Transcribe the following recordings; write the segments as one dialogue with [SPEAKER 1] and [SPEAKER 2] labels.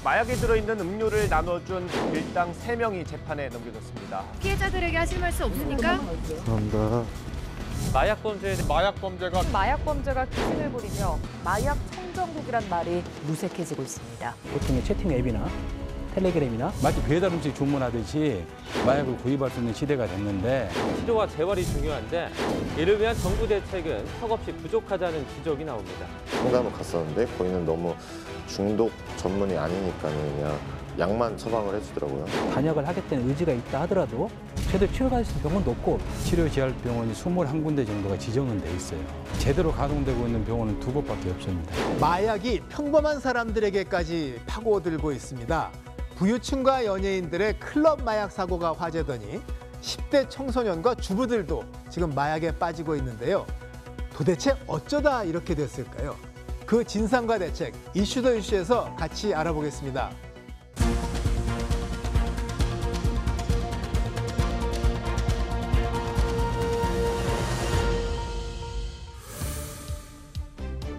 [SPEAKER 1] 마약이 들어있는 음료를 나눠준 일당 3명이 재판에 넘겨졌습니다.
[SPEAKER 2] 피해자들에게 하실 말씀 없습니까?
[SPEAKER 3] 감사합니다.
[SPEAKER 4] 마약 범죄가 기승을 부리며 마약 청정국이란 말이 무색해지고 있습니다.
[SPEAKER 5] 보통의 채팅 앱이나 텔레그램이나 마치 배달 음식 주문하듯이 마약을 구입할 수 있는 시대가 됐는데
[SPEAKER 6] 치료와 재활이 중요한데 이를 위한 정부 대책은 턱없이 부족하다는 지적이 나옵니다.
[SPEAKER 3] 상담을 갔었는데 거기는 너무 중독 전문이 아니니까 그냥 약만 처방을 해주더라고요.
[SPEAKER 5] 단약을 하겠다는 의지가 있다 하더라도 제대로 치료받을 수 있는 병원도 없고 치료지원병원이 21군데 정도가 지정은 돼 있어요. 제대로 가동되고 있는 병원은 2곳밖에 없습니다.
[SPEAKER 7] 마약이 평범한 사람들에게까지 파고들고 있습니다. 부유층과 연예인들의 클럽 마약 사고가 화제더니 10대 청소년과 주부들도 지금 마약에 빠지고 있는데요. 도대체 어쩌다 이렇게 됐을까요? 그 진상과 대책, 이슈 더 이슈에서 같이 알아보겠습니다.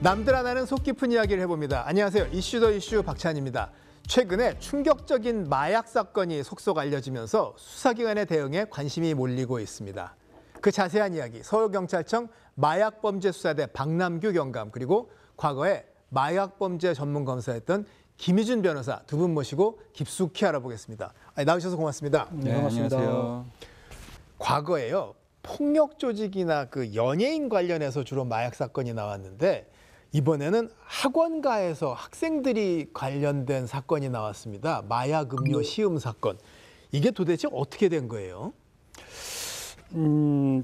[SPEAKER 7] 남들 안 하는 속 깊은 이야기를 해봅니다. 안녕하세요. 이슈 더 이슈 박찬입니다. 최근에 충격적인 마약 사건이 속속 알려지면서 수사기관의 대응에 관심이 몰리고 있습니다. 그 자세한 이야기 서울경찰청 마약범죄수사대 박남규 경감 그리고 과거에 마약범죄 전문검사였던 김희준 변호사 두 분 모시고 깊숙이 알아보겠습니다. 나오셔서 고맙습니다.
[SPEAKER 5] 네, 고맙습니다. 안녕하세요.
[SPEAKER 7] 과거에요. 폭력 조직이나 그 연예인 관련해서 주로 마약 사건이 나왔는데 이번에는 학원가에서 학생들이 관련된 사건이 나왔습니다. 마약 음료 시음 사건. 이게 도대체 어떻게 된 거예요?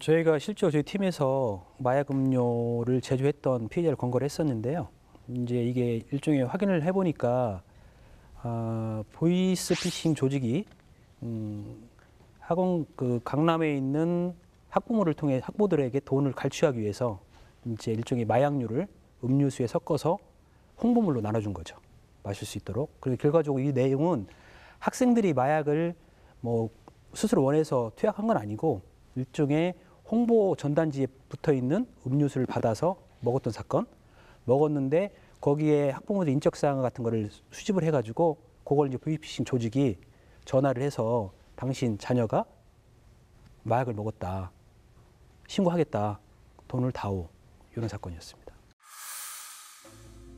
[SPEAKER 5] 저희가 실제로 저희 팀에서 마약 음료를 제조했던 피해자를 검거를 했었는데요. 이제 이게 일종의 확인을 해보니까 보이스피싱 조직이 학원 강남에 있는 학부모를 통해 학부모들에게 돈을 갈취하기 위해서 이제 일종의 마약류를 음료수에 섞어서 홍보물로 나눠준 거죠. 마실 수 있도록. 그리고 결과적으로 이 내용은 학생들이 마약을 뭐 스스로 원해서 투약한 건 아니고 일종의 홍보 전단지에 붙어 있는 음료수를 받아서 먹었던 사건. 먹었는데 거기에 학부모들 인적사항 같은 거를 수집을 해가지고 그걸 이제 보이스피싱 조직이 전화를 해서 당신 자녀가 마약을 먹었다. 신고하겠다. 돈을 다오. 이런 사건이었습니다.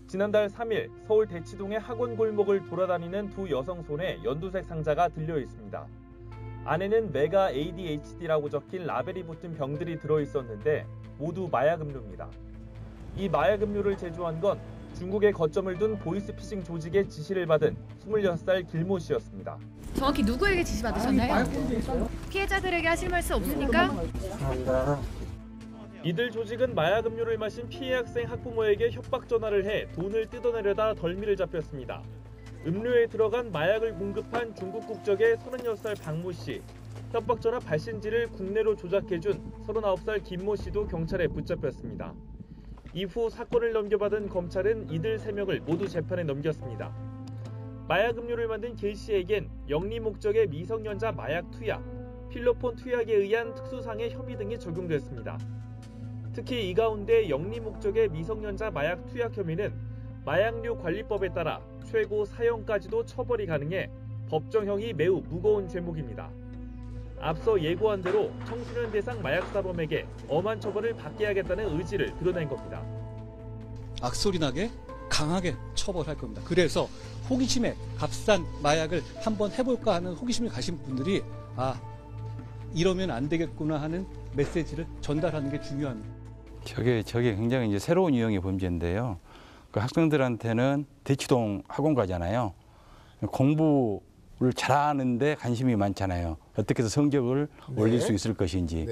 [SPEAKER 6] 지난달 3일 서울 대치동의 학원 골목을 돌아다니는 두 여성 손에 연두색 상자가 들려 있습니다. 안에는 메가 ADHD라고 적힌 라벨이 붙은 병들이 들어있었는데 모두 마약 음료입니다. 이 마약 음료를 제조한 건 중국에 거점을 둔 보이스피싱 조직의 지시를 받은 26살 길모 씨였습니다.
[SPEAKER 2] 정확히 누구에게 지시 받으셨나요? 피해자들에게 하실 말씀 없습니까?
[SPEAKER 6] 이들 조직은 마약 음료를 마신 피해 학생 학부모에게 협박 전화를 해 돈을 뜯어내려다 덜미를 잡혔습니다. 음료에 들어간 마약을 공급한 중국 국적의 36살 박모 씨, 협박 전화 발신지를 국내로 조작해준 39살 김모 씨도 경찰에 붙잡혔습니다. 이후 사건을 넘겨받은 검찰은 이들 3명을 모두 재판에 넘겼습니다. 마약 음료를 만든 길 씨에겐 영리 목적의 미성년자 마약 투약, 필로폰 투약에 의한 특수상해 혐의 등이 적용됐습니다. 특히 이 가운데 영리 목적의 미성년자 마약 투약 혐의는 마약류 관리법에 따라 최고 사형까지도 처벌이 가능해 법정형이 매우 무거운 죄목입니다. 앞서 예고한 대로 청소년 대상 마약사범에게 엄한 처벌을 받게 하겠다는 의지를 드러낸 겁니다.
[SPEAKER 8] 악소리 나게 강하게 처벌할 겁니다. 그래서 호기심에 값싼 마약을 한번 해볼까 하는 호기심을 가신 분들이 이러면 안 되겠구나 하는 메시지를 전달하는 게 중요합니다.
[SPEAKER 5] 저게 굉장히 이제 새로운 유형의 범죄인데요. 그 학생들한테는 대치동 학원 가잖아요. 공부를 잘하는데 관심이 많잖아요. 어떻게 해서 성적을 올릴 수 있을 것인지.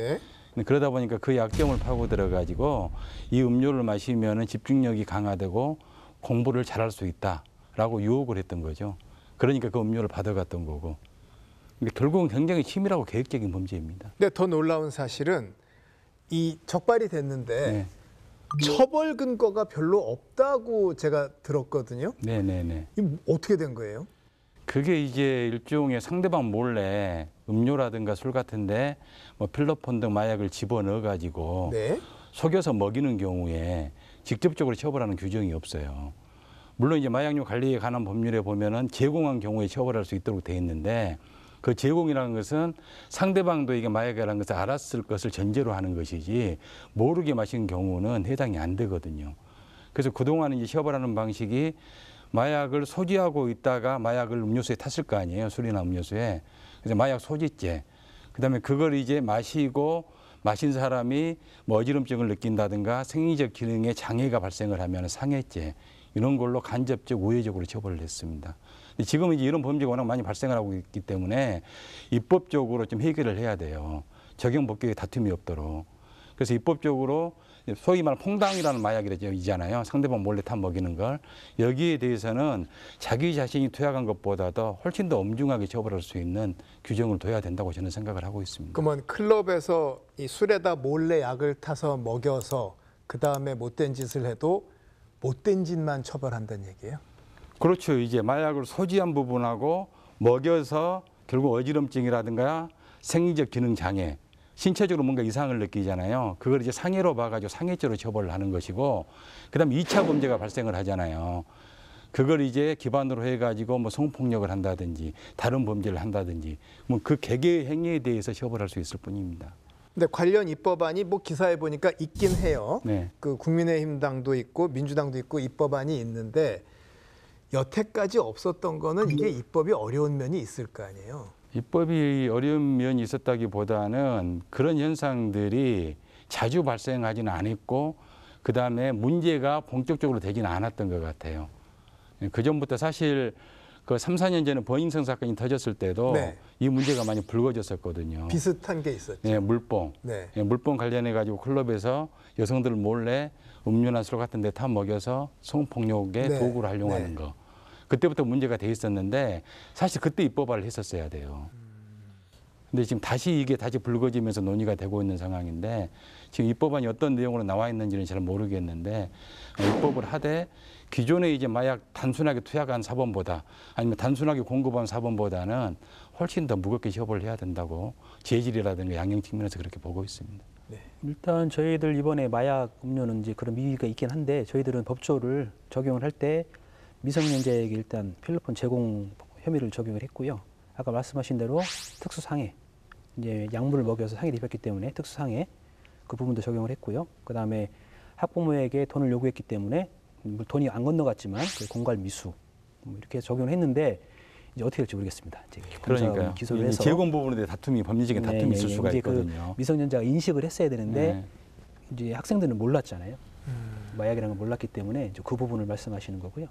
[SPEAKER 5] 그러다 보니까 그 약점을 파고들어가지고 이 음료를 마시면 집중력이 강화되고 공부를 잘할 수 있다라고 유혹을 했던 거죠. 그러니까 그 음료를 받아갔던 거고. 그러니까 결국은 굉장히 치밀하고 계획적인 범죄입니다.
[SPEAKER 7] 근데 더 놀라운 사실은 이 적발이 됐는데 처벌 근거가 별로 없다고 제가 들었거든요.
[SPEAKER 5] 네네네.
[SPEAKER 7] 이 어떻게 된 거예요?
[SPEAKER 5] 그게 이제 일종의 상대방 몰래 음료라든가 술 같은데 뭐 필로폰 등 마약을 집어넣어 가지고 속여서 먹이는 경우에 직접적으로 처벌하는 규정이 없어요.
[SPEAKER 9] 물론 이제 마약류 관리에 관한 법률에 보면은 제공한 경우에 처벌할 수 있도록 돼 있는데 그 제공이라는 것은 상대방도 이게 마약이라는 것을 알았을 것을 전제로 하는 것이지 모르게 마신 경우는 해당이 안 되거든요. 그래서 그동안 이제 처벌하는 방식이 마약을 소지하고 있다가 마약을 음료수에 탔을 거 아니에요. 술이나 음료수에. 그래서 마약 소지죄. 그다음에 그걸 이제 마시고 마신 사람이 뭐 어지럼증을 느낀다든가 생리적 기능에 장애가 발생을 하면 상해죄. 이런 걸로 간접적 우회적으로 처벌을 했습니다. 근데 지금은 이제 이런 범죄가 워낙 많이 발생을 하고 있기 때문에 입법적으로 좀 해결을 해야 돼요. 적용 법규에 다툼이 없도록. 그래서 입법적으로 소위 말하는 퐁당이라는 마약이잖아요. 상대방 몰래 타 먹이는 걸. 여기에 대해서는 자기 자신이 투약한 것보다도 훨씬 더 엄중하게 처벌할 수 있는 규정을 둬야 된다고 저는 생각을 하고 있습니다.
[SPEAKER 7] 그러면 클럽에서 이 술에다 몰래 약을 타서 먹여서 그다음에 못된 짓을 해도 못된 짓만 처벌한다는 얘기예요?
[SPEAKER 9] 그렇죠. 이제 마약을 소지한 부분하고 먹여서 결국 어지럼증이라든가 생리적 기능 장애, 신체적으로 뭔가 이상을 느끼잖아요. 그걸 이제 상해로 봐가지고 상해죄로 처벌을 하는 것이고, 그다음에 2차 범죄가 발생을 하잖아요. 그걸 이제 기반으로 해가지고 뭐 성폭력을 한다든지 다른 범죄를 한다든지 뭐 그 개개의 행위에 대해서 처벌할 수 있을 뿐입니다.
[SPEAKER 7] 근데 관련 입법안이 뭐 기사에 보니까 있긴 해요.
[SPEAKER 9] 네.
[SPEAKER 7] 그 국민의힘당도 있고 민주당도 있고 입법안이 있는데 여태까지 없었던 거는 이게 입법이 어려운 면이 있을 거 아니에요.
[SPEAKER 9] 입법이 어려운 면이 있었다기보다는 그런 현상들이 자주 발생하지는 않았고 그다음에 문제가 본격적으로 되지는 않았던 것 같아요. 그전부터 사실 그 3, 4년 전에 버닝썬 사건이 터졌을 때도
[SPEAKER 7] 네.
[SPEAKER 9] 이 문제가 많이 불거졌었거든요.
[SPEAKER 7] 비슷한 게 있었죠.
[SPEAKER 9] 네, 물뽕.
[SPEAKER 7] 네.
[SPEAKER 9] 물뽕 관련해 가지고 클럽에서 여성들 몰래 음료나 술 같은 데 타 먹여서 성폭력의
[SPEAKER 7] 네.
[SPEAKER 9] 도구로 활용하는
[SPEAKER 7] 네.
[SPEAKER 9] 거. 그때부터 문제가 돼 있었는데 사실 그때 입법화를 했었어야 돼요. 근데 지금 다시 이게 다시 불거지면서 논의가 되고 있는 상황인데 지금 입법안이 어떤 내용으로 나와 있는지는 잘 모르겠는데 입법을 하되 기존에 이제 마약 단순하게 투약한 사범보다 아니면 단순하게 공급한 사범보다는 훨씬 더 무겁게 처벌을 해야 된다고 재질이라든가 양형 측면에서 그렇게 보고 있습니다.
[SPEAKER 5] 일단 저희들 이번에 마약 음료는 이제 그런 미비가 있긴 한데 저희들은 법조를 적용을 할 때 미성년자에게 일단 필로폰 제공 혐의를 적용을 했고요. 아까 말씀하신 대로 특수상해, 이제 약물을 먹여서 상해를 입혔기 때문에 특수상해 그 부분도 적용을 했고요. 그다음에 학부모에게 돈을 요구했기 때문에 돈이 안 건너갔지만 공갈 미수 이렇게 적용을 했는데 이제 어떻게 될지 모르겠습니다. 이제
[SPEAKER 9] 그러니까요.
[SPEAKER 5] 기소를 해서
[SPEAKER 9] 제공 부분에 대해 다툼이 법리적인 다툼이 있을 수가 있거든요.
[SPEAKER 5] 그 미성년자가 인식을 했어야 되는데
[SPEAKER 9] 네.
[SPEAKER 5] 이제 학생들은 몰랐잖아요. 마약이라는 걸 몰랐기 때문에 이제 그 부분을 말씀하시는 거고요.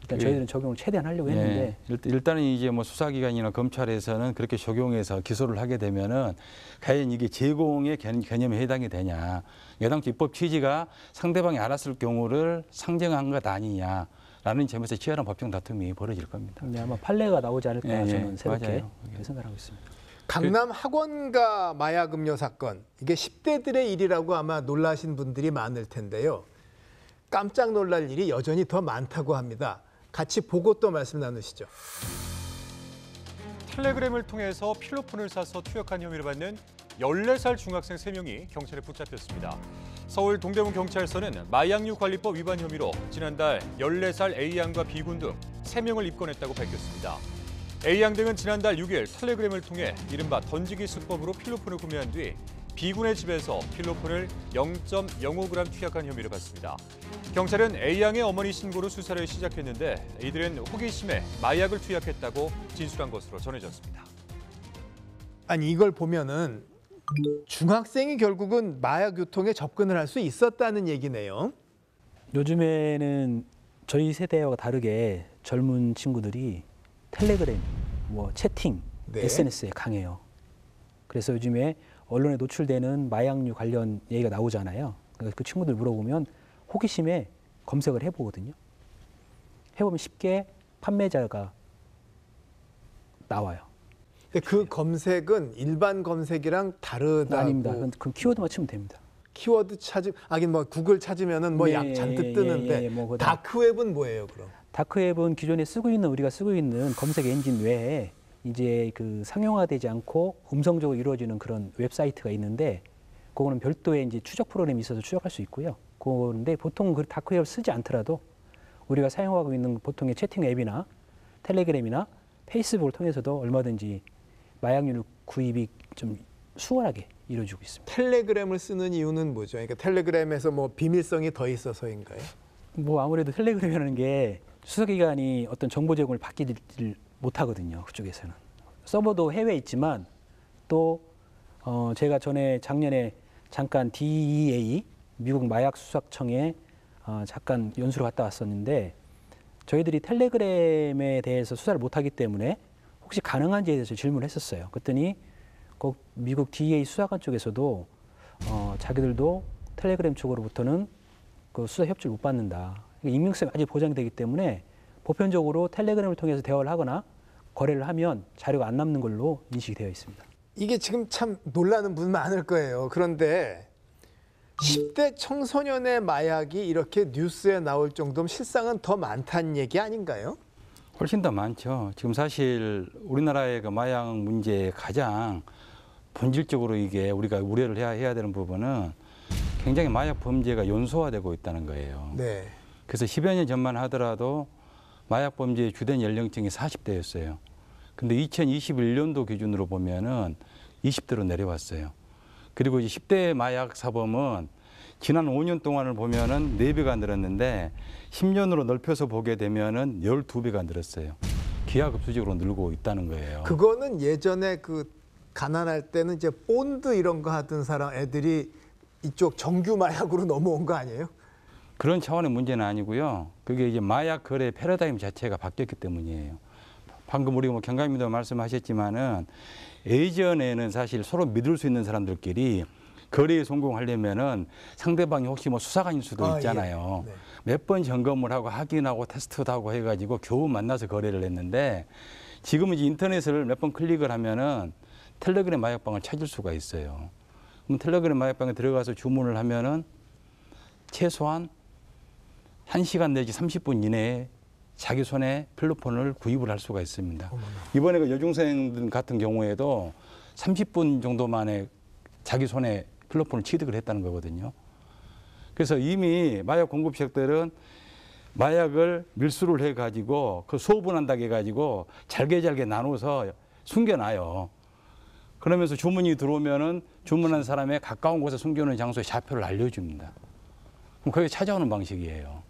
[SPEAKER 5] 일단 저희들은 적용을 최대한 하려고 했는데
[SPEAKER 9] 일단은 이제 뭐 수사기관이나 검찰에서는 그렇게 적용해서 기소를 하게 되면은 과연 이게 제공의 개념에 해당이 되냐. 여당초 입법 취지가 상대방이 알았을 경우를 상정한 것 아니냐라는 점에서 치열한 법정 다툼이 벌어질 겁니다.
[SPEAKER 5] 네, 아마 판례가 나오지 않을까 저는 새롭게
[SPEAKER 9] 맞아요.
[SPEAKER 5] 생각하고 있습니다.
[SPEAKER 7] 강남 학원가 마약 음료 사건 이게 10대들의 일이라고 아마 놀라신 분들이 많을 텐데요. 깜짝 놀랄 일이 여전히 더 많다고 합니다. 같이 보고 또 말씀 나누시죠.
[SPEAKER 10] 텔레그램을 통해서 필로폰을 사서 투약한 혐의를 받는 14살 중학생 3명이 경찰에 붙잡혔습니다. 서울 동대문 경찰서는 마약류 관리법 위반 혐의로 지난달 14살 A양과 B군 등 3명을 입건했다고 밝혔습니다. A양 등은 지난달 6일 텔레그램을 통해 이른바 던지기 수법으로 필로폰을 구매한 뒤 B군의 집에서 필로폰을 0.05g 투약한 혐의를 받습니다. 경찰은 A양의 어머니 신고로 수사를 시작했는데 이들은 호기심에 마약을 투약했다고 진술한 것으로 전해졌습니다.
[SPEAKER 7] 아니 이걸 보면은 중학생이 결국은 마약 유통에 접근을 할 수 있었다는 얘기네요.
[SPEAKER 5] 요즘에는 저희 세대와 다르게 젊은 친구들이 텔레그램, 뭐 채팅,
[SPEAKER 7] 네.
[SPEAKER 5] SNS에 강해요. 그래서 요즘에 언론에 노출되는 마약류 관련 얘기가 나오잖아요. 그 친구들 물어보면 호기심에 검색을 해보거든요. 해보면 쉽게 판매자가 나와요.
[SPEAKER 7] 근데 그 검색은 일반 검색이랑 다르다고.
[SPEAKER 5] 아닙니다. 그 키워드만 치면 됩니다.
[SPEAKER 7] 키워드 하긴 뭐 구글 찾으면은 뭐 약 잔뜩 뜨는데
[SPEAKER 5] 뭐
[SPEAKER 7] 다크웹은 뭐예요, 그럼?
[SPEAKER 5] 다크웹은 기존에 우리가 쓰고 있는 검색 엔진 외에 이제 그 상용화되지 않고 음성적으로 이루어지는 그런 웹사이트가 있는데 그거는 별도의 이제 추적 프로그램이 있어서 추적할 수 있고요. 그런데 보통 그 다크웹을 쓰지 않더라도 우리가 사용하고 있는 보통의 채팅 앱이나 텔레그램이나 페이스북을 통해서도 얼마든지 마약류 구입이 좀 수월하게 이루어지고 있습니다.
[SPEAKER 7] 텔레그램을 쓰는 이유는 뭐죠? 그러니까 텔레그램에서 뭐 비밀성이 더 있어서인가요?
[SPEAKER 5] 뭐 아무래도 텔레그램이라는 게 수사기관이 어떤 정보 제공을 받기를 못하거든요. 그쪽에서는. 서버도 해외에 있지만 또 제가 작년에 잠깐 DEA 미국 마약수사청에 잠깐 연수를 갔다 왔었는데 저희들이 텔레그램에 대해서 수사를 못하기 때문에 혹시 가능한지에 대해서 질문을 했었어요. 그랬더니 꼭 미국 DEA 수사관 쪽에서도 자기들도 텔레그램 쪽으로부터는 그 수사 협조를 못 받는다. 익명성이 아직 보장되기 때문에 보편적으로 텔레그램을 통해서 대화를 하거나 거래를 하면 자료가 안 남는 걸로 인식이 되어 있습니다.
[SPEAKER 7] 이게 지금 참 놀라는 분 많을 거예요. 그런데 10대 청소년의 마약이 이렇게 뉴스에 나올 정도면 실상은 더 많다는 얘기 아닌가요?
[SPEAKER 9] 훨씬 더 많죠. 지금 사실 우리나라의 그 마약 문제의 가장 본질적으로 이게 우리가 우려를 해야 되는 부분은 굉장히 마약 범죄가 연소화되고 있다는 거예요.
[SPEAKER 7] 네.
[SPEAKER 9] 그래서 10여 년 전만 하더라도 마약 범죄의 주된 연령층이 40대였어요. 근데 2021년도 기준으로 보면은 20대로 내려왔어요. 그리고 이제 10대 마약 사범은 지난 5년 동안을 보면은 4배가 늘었는데 10년으로 넓혀서 보게 되면은 12배가 늘었어요. 기하급수적으로 늘고 있다는 거예요.
[SPEAKER 7] 그거는 예전에 그 가난할 때는 이제 본드 이런 거 하던 사람 애들이 이쪽 정규 마약으로 넘어온 거 아니에요?
[SPEAKER 9] 그런 차원의 문제는 아니고요. 그게 이제 마약 거래 패러다임 자체가 바뀌었기 때문이에요. 방금 우리 경감님도 말씀하셨지만은 예전에는 사실 서로 믿을 수 있는 사람들끼리 거래에 성공하려면은 상대방이 혹시 뭐 수사관일 수도 있잖아요.
[SPEAKER 7] 예. 네.
[SPEAKER 9] 몇 번 점검을 하고 확인하고 테스트도 하고 해가지고 겨우 만나서 거래를 했는데 지금은 이제 인터넷을 몇 번 클릭을 하면은 텔레그램 마약방을 찾을 수가 있어요. 그럼 텔레그램 마약방에 들어가서 주문을 하면은 최소한 1시간 내지 30분 이내에 자기 손에 필로폰을 구입을 할 수가 있습니다.
[SPEAKER 7] 어머나.
[SPEAKER 9] 이번에 그 여중생 같은 경우에도 30분 정도 만에 자기 손에 필로폰을 취득을 했다는 거거든요. 그래서 이미 마약 공급책들은 마약을 밀수를 해가지고 그 소분한다고 해가지고 잘게 나눠서 숨겨놔요. 그러면서 주문이 들어오면은 주문한 사람의 가까운 곳에 숨겨놓은 장소에 좌표를 알려줍니다. 그럼 거기에 찾아오는 방식이에요.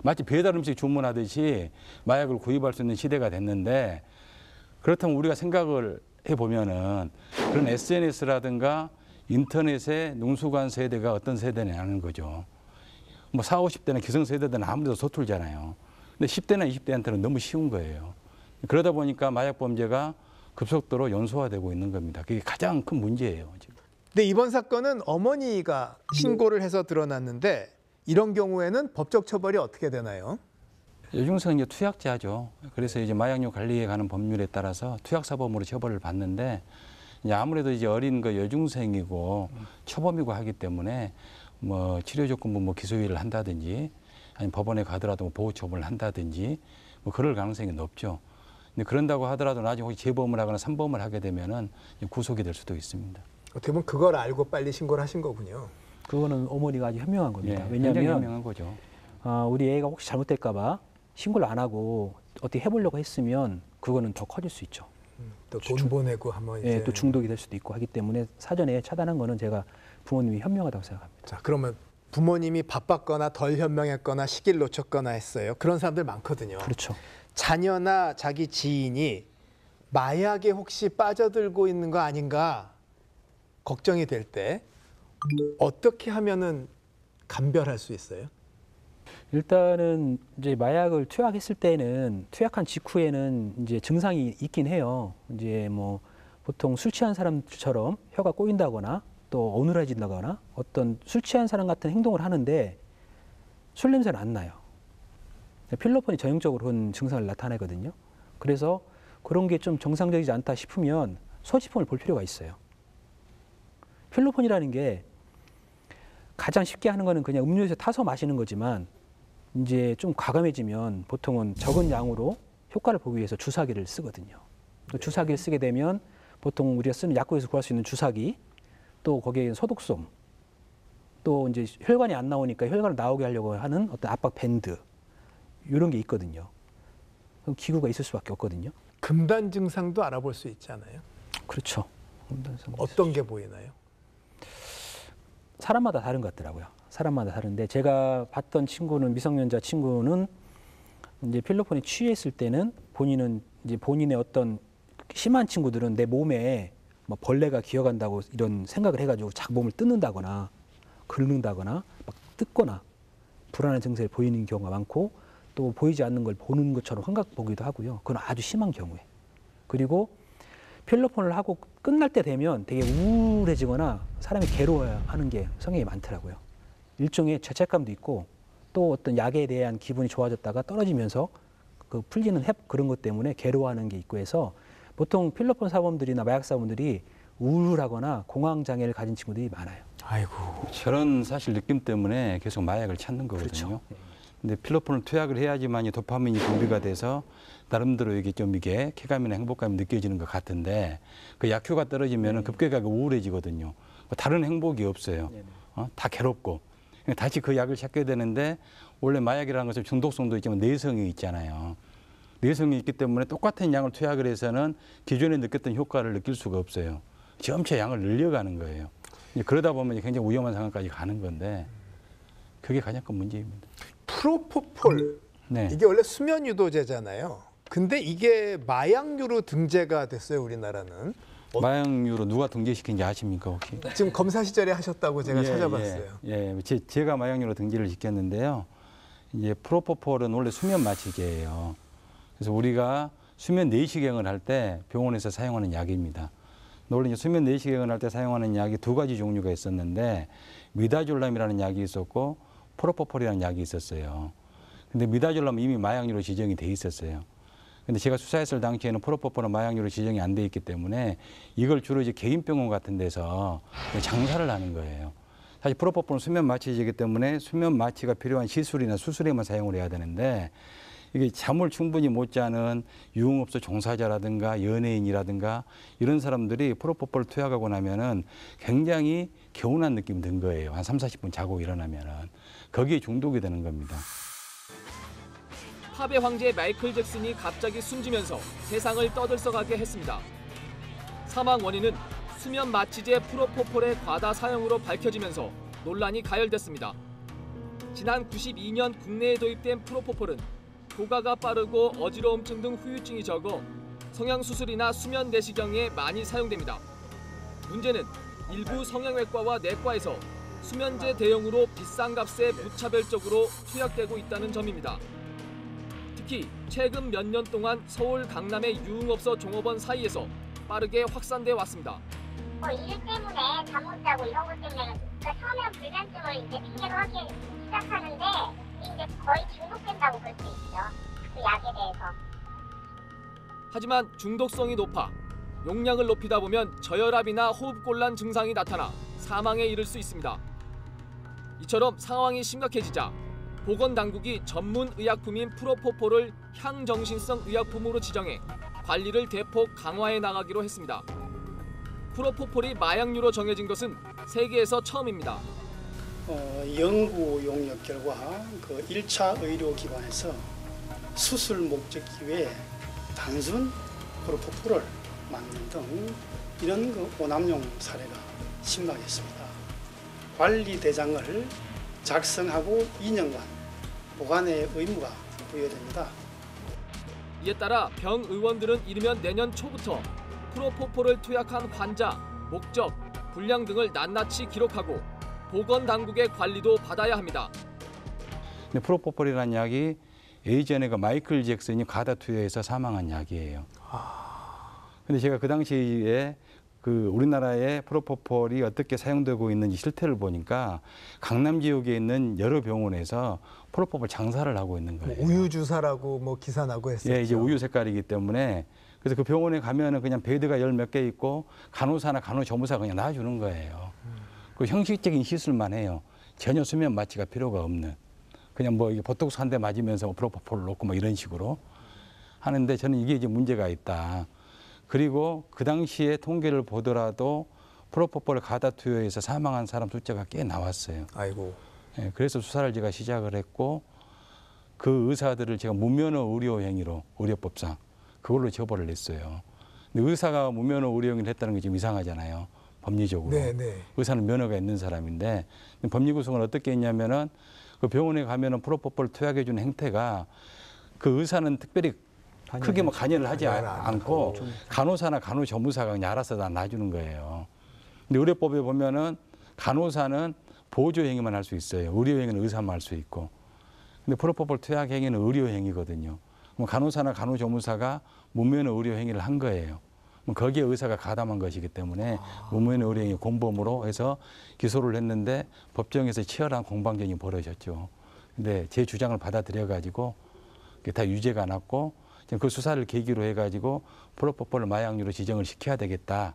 [SPEAKER 9] 마치 배달 음식 주문하듯이 마약을 구입할 수 있는 시대가 됐는데 그렇다면 우리가 생각을 해보면은 그런 SNS라든가 인터넷의 능수관 세대가 어떤 세대냐는 거죠. 뭐 40, 50대나 기성세대들은 아무래도 서툴잖아요. 근데 10대나 20대한테는 너무 쉬운 거예요. 그러다 보니까 마약 범죄가 급속도로 연소화되고 있는 겁니다. 그게 가장 큰 문제예요. 지금.
[SPEAKER 7] 근데 이번 사건은 어머니가 신고를 해서 드러났는데 이런 경우에는 법적 처벌이 어떻게 되나요?
[SPEAKER 9] 여중생은 이제 투약자죠. 그래서 이제 마약류 관리에 관한 법률에 따라서 투약사범으로 처벌을 받는데 이제 아무래도 이제 어린 그 여중생이고 초범이고 하기 때문에 뭐 치료조건부 뭐 기소유예를 한다든지 아니면 법원에 가더라도 뭐 보호처분을 한다든지 뭐 그럴 가능성이 높죠. 근데 그런다고 하더라도 나중에 혹시 재범을 하거나 삼범을 하게 되면은 구속이 될 수도 있습니다.
[SPEAKER 7] 어떻게 보면 그걸 알고 빨리 신고를 하신 거군요.
[SPEAKER 5] 그거는 어머니가 아주 현명한 겁니다.
[SPEAKER 9] 예, 굉장히
[SPEAKER 5] 왜냐하면
[SPEAKER 9] 현명한 거죠.
[SPEAKER 5] 우리 애가 혹시 잘못될까 봐 신고를 안 하고 어떻게 해보려고 했으면 그거는 더 커질 수 있죠.
[SPEAKER 7] 또 돈 보내고 하면 이제
[SPEAKER 5] 예, 또 중독이 될 수도 있고 하기 때문에 사전에 차단한 거는 제가 부모님이 현명하다고 생각합니다.
[SPEAKER 7] 자, 그러면 부모님이 바빴거나 덜 현명했거나 시기를 놓쳤거나 했어요. 그런 사람들 많거든요.
[SPEAKER 5] 그렇죠.
[SPEAKER 7] 자녀나 자기 지인이 마약에 혹시 빠져들고 있는 거 아닌가 걱정이 될 때 어떻게 하면은 감별할 수 있어요?
[SPEAKER 5] 일단은 이제 마약을 투약했을 때는 투약한 직후에는 이제 증상이 있긴 해요. 이제 뭐 보통 술 취한 사람처럼 혀가 꼬인다거나 또 어눌해진다거나 어떤 술 취한 사람 같은 행동을 하는데 술 냄새는 안 나요. 필로폰이 전형적으로 그런 증상을 나타내거든요. 그래서 그런 게 좀 정상적이지 않다 싶으면 소지품을 볼 필요가 있어요. 필로폰이라는 게 가장 쉽게 하는 거는 그냥 음료수에 타서 마시는 거지만 이제 좀 과감해지면 보통은 적은 양으로 효과를 보기 위해서 주사기를 쓰거든요. 또 주사기를 쓰게 되면 보통 우리가 쓰는 약국에서 구할 수 있는 주사기 또 거기에 소독솜 또 이제 혈관이 안 나오니까 혈관을 나오게 하려고 하는 어떤 압박 밴드 이런 게 있거든요. 그럼 기구가 있을 수밖에 없거든요.
[SPEAKER 7] 금단 증상도 알아볼 수 있잖아요.
[SPEAKER 5] 그렇죠. 금단 증상.
[SPEAKER 7] 어떤 게 보이나요?
[SPEAKER 5] 사람마다 다른 것 같더라고요. 사람마다 다른데 제가 봤던 친구는 미성년자 친구는 이제 필로폰에 취했을 때는 본인은 이제 본인의 어떤 심한 친구들은 내 몸에 뭐 벌레가 기어간다고 이런 생각을 해가지고 자기 몸을 뜯는다거나 긁는다거나 막 뜯거나 불안한 증세를 보이는 경우가 많고 또 보이지 않는 걸 보는 것처럼 환각 보기도 하고요. 그건 아주 심한 경우에. 그리고 필로폰을 하고 끝날 때 되면 되게 우울해지거나 사람이 괴로워하는 게 성향이 많더라고요. 일종의 죄책감도 있고 또 어떤 약에 대한 기분이 좋아졌다가 떨어지면서 그 풀리는 그런 것 때문에 괴로워하는 게 있고 해서 보통 필로폰 사범들이나 마약 사범들이 우울하거나 공황 장애를 가진 친구들이 많아요.
[SPEAKER 7] 아이고.
[SPEAKER 9] 저런 사실 느낌 때문에 계속 마약을 찾는 거거든요.
[SPEAKER 5] 그렇죠.
[SPEAKER 9] 근데 필로폰을 투약을 해야지만이 도파민이 분비가 돼서 나름대로 이게 좀 이게 쾌감이나 행복감이 느껴지는 것 같은데 그 약효가 떨어지면 급격하게 우울해지거든요. 다른 행복이 없어요. 다 괴롭고 다시 그 약을 찾게 되는데 원래 마약이라는 것은 중독성도 있지만 내성이 있잖아요. 내성이 있기 때문에 똑같은 양을 투약을 해서는 기존에 느꼈던 효과를 느낄 수가 없어요. 점차 양을 늘려가는 거예요. 그러다 보면 굉장히 위험한 상황까지 가는 건데 그게 가장 큰 문제입니다.
[SPEAKER 7] 프로포폴
[SPEAKER 9] 네.
[SPEAKER 7] 이게 원래 수면 유도제잖아요. 근데 이게 마약류로 등재가 됐어요, 우리나라는.
[SPEAKER 9] 마약류로 누가 등재시킨지 아십니까 혹시?
[SPEAKER 7] 지금 검사 시절에 하셨다고 제가 찾아봤어요.
[SPEAKER 9] 제가 마약류로 등재를 시켰는데요. 이제 프로포폴은 원래 수면 마취제예요. 그래서 우리가 수면 내시경을 할 때 병원에서 사용하는 약입니다. 원래 이제 수면 내시경을 할 때 사용하는 약이 두 가지 종류가 있었는데 미다졸람이라는 약이 있었고 프로포폴이라는 약이 있었어요. 근데 미다졸람은 이미 마약류로 지정이 돼 있었어요. 근데 제가 수사했을 당시에는 프로포폴은 마약류로 지정이 안 돼 있기 때문에 이걸 주로 이제 개인 병원 같은 데서 장사를 하는 거예요. 사실 프로포폴은 수면 마취제이기 때문에 수면 마취가 필요한 시술이나 수술에만 사용을 해야 되는데 이게 잠을 충분히 못 자는 유흥업소 종사자라든가 연예인이라든가 이런 사람들이 프로포폴을 투약하고 나면은 굉장히 개운한 느낌이 든 거예요. 한 30-40분 자고 일어나면은. 거기에 중독이 되는 겁니다.
[SPEAKER 11] 팝의 황제 마이클 잭슨이 갑자기 숨지면서 세상을 떠들썩하게 했습니다. 사망 원인은 수면 마취제 프로포폴의 과다 사용으로 밝혀지면서 논란이 가열됐습니다. 지난 92년 국내에 도입된 프로포폴은 효과가 빠르고 어지러움증 등 후유증이 적어 성형수술이나 수면 내시경에 많이 사용됩니다. 문제는 일부 성형외과와 내과에서 수면제 대용으로 비싼 값에 무차별적으로 투약되고 있다는 점입니다. 특히 최근 몇 년 동안 서울 강남의 유흥업소 종업원 사이에서 빠르게 확산돼 왔습니다.
[SPEAKER 12] 일 때문에 잠 못 자고 이런 것 때문에 처음에는 불면증을 이제 핑계로 하기 시작하는데 이제 거의 중독된다고 볼 수 있죠. 그 약에 대해서.
[SPEAKER 11] 하지만 중독성이 높아 용량을 높이다 보면 저혈압이나 호흡곤란 증상이 나타나 사망에 이를 수 있습니다. 이처럼 상황이 심각해지자 보건당국이 전문 의약품인 프로포폴을 향정신성 의약품으로 지정해 관리를 대폭 강화해 나가기로 했습니다. 프로포폴이 마약류로 정해진 것은 세계에서 처음입니다.
[SPEAKER 13] 연구 용역 결과 그 1차 의료기관에서 수술 목적기 외에 단순 프로포폴을 만드는 등 이런 그 오남용 사례가 심각했습니다. 관리 대장을 작성하고 2년간 보관의 의무가 부여됩니다.
[SPEAKER 11] 이에 따라 병 의원들은 이르면 내년 초부터 프로포폴을 투약한 환자, 목적, 분량 등을 낱낱이 기록하고 보건당국의 관리도 받아야 합니다.
[SPEAKER 9] 근데 프로포폴이라는 약이 예전에 그 마이클 잭슨이 과다 투여해서 사망한 약이에요. 근데 제가 그 당시에 그 우리나라의 프로포폴이 어떻게 사용되고 있는지 실태를 보니까 강남 지역에 있는 여러 병원에서 프로포폴 장사를 하고 있는 거예요.
[SPEAKER 7] 우유 주사라고 뭐 기사 나고 했었죠.
[SPEAKER 9] 예, 이제 우유 색깔이기 때문에 그래서 그 병원에 가면은 그냥 베드가 10몇 개 있고 간호사나 간호조무사가 그냥 놔주는 거예요. 그 형식적인 시술만 해요. 전혀 수면 마취가 필요가 없는. 그냥 뭐 이게 보톡스 한 대 맞으면서 프로포폴을 놓고 뭐 이런 식으로 하는데 저는 이게 이제 문제가 있다. 그리고 그 당시에 통계를 보더라도 프로포폴을 과다 투여해서 사망한 사람 숫자가 꽤 나왔어요.
[SPEAKER 7] 아이고.
[SPEAKER 9] 예, 그래서 수사를 제가 시작을 했고 그 의사들을 제가 무면허 의료 행위로 의료법상 그걸로 처벌을 했어요. 근데 의사가 무면허 의료 행위를 했다는 게 좀 이상하잖아요. 법리적으로.
[SPEAKER 7] 네.
[SPEAKER 9] 의사는 면허가 있는 사람인데 법리 구성을 어떻게 했냐면은 그 병원에 가면은 프로포폴 투약해 주는 행태가 그 의사는 특별히 크게 뭐 관여를 하지 않고 간호사나 간호조무사가 그냥 알아서 다 놔주는 거예요. 근데 의료법에 보면은 간호사는 보조 행위만 할 수 있어요. 의료 행위는 의사만 할 수 있고. 근데 프로포폴 투약 행위는 의료 행위거든요. 그럼 간호사나 간호조무사가 무면허 의료 행위를 한 거예요. 거기에 의사가 가담한 것이기 때문에 무면허 의료 행위 공범으로 해서 기소를 했는데 법정에서 치열한 공방전이 벌어졌죠. 근데 제 주장을 받아들여 가지고 다 유죄가 났고 그 수사를 계기로 해가지고 프로포폴 마약류로 지정을 시켜야 되겠다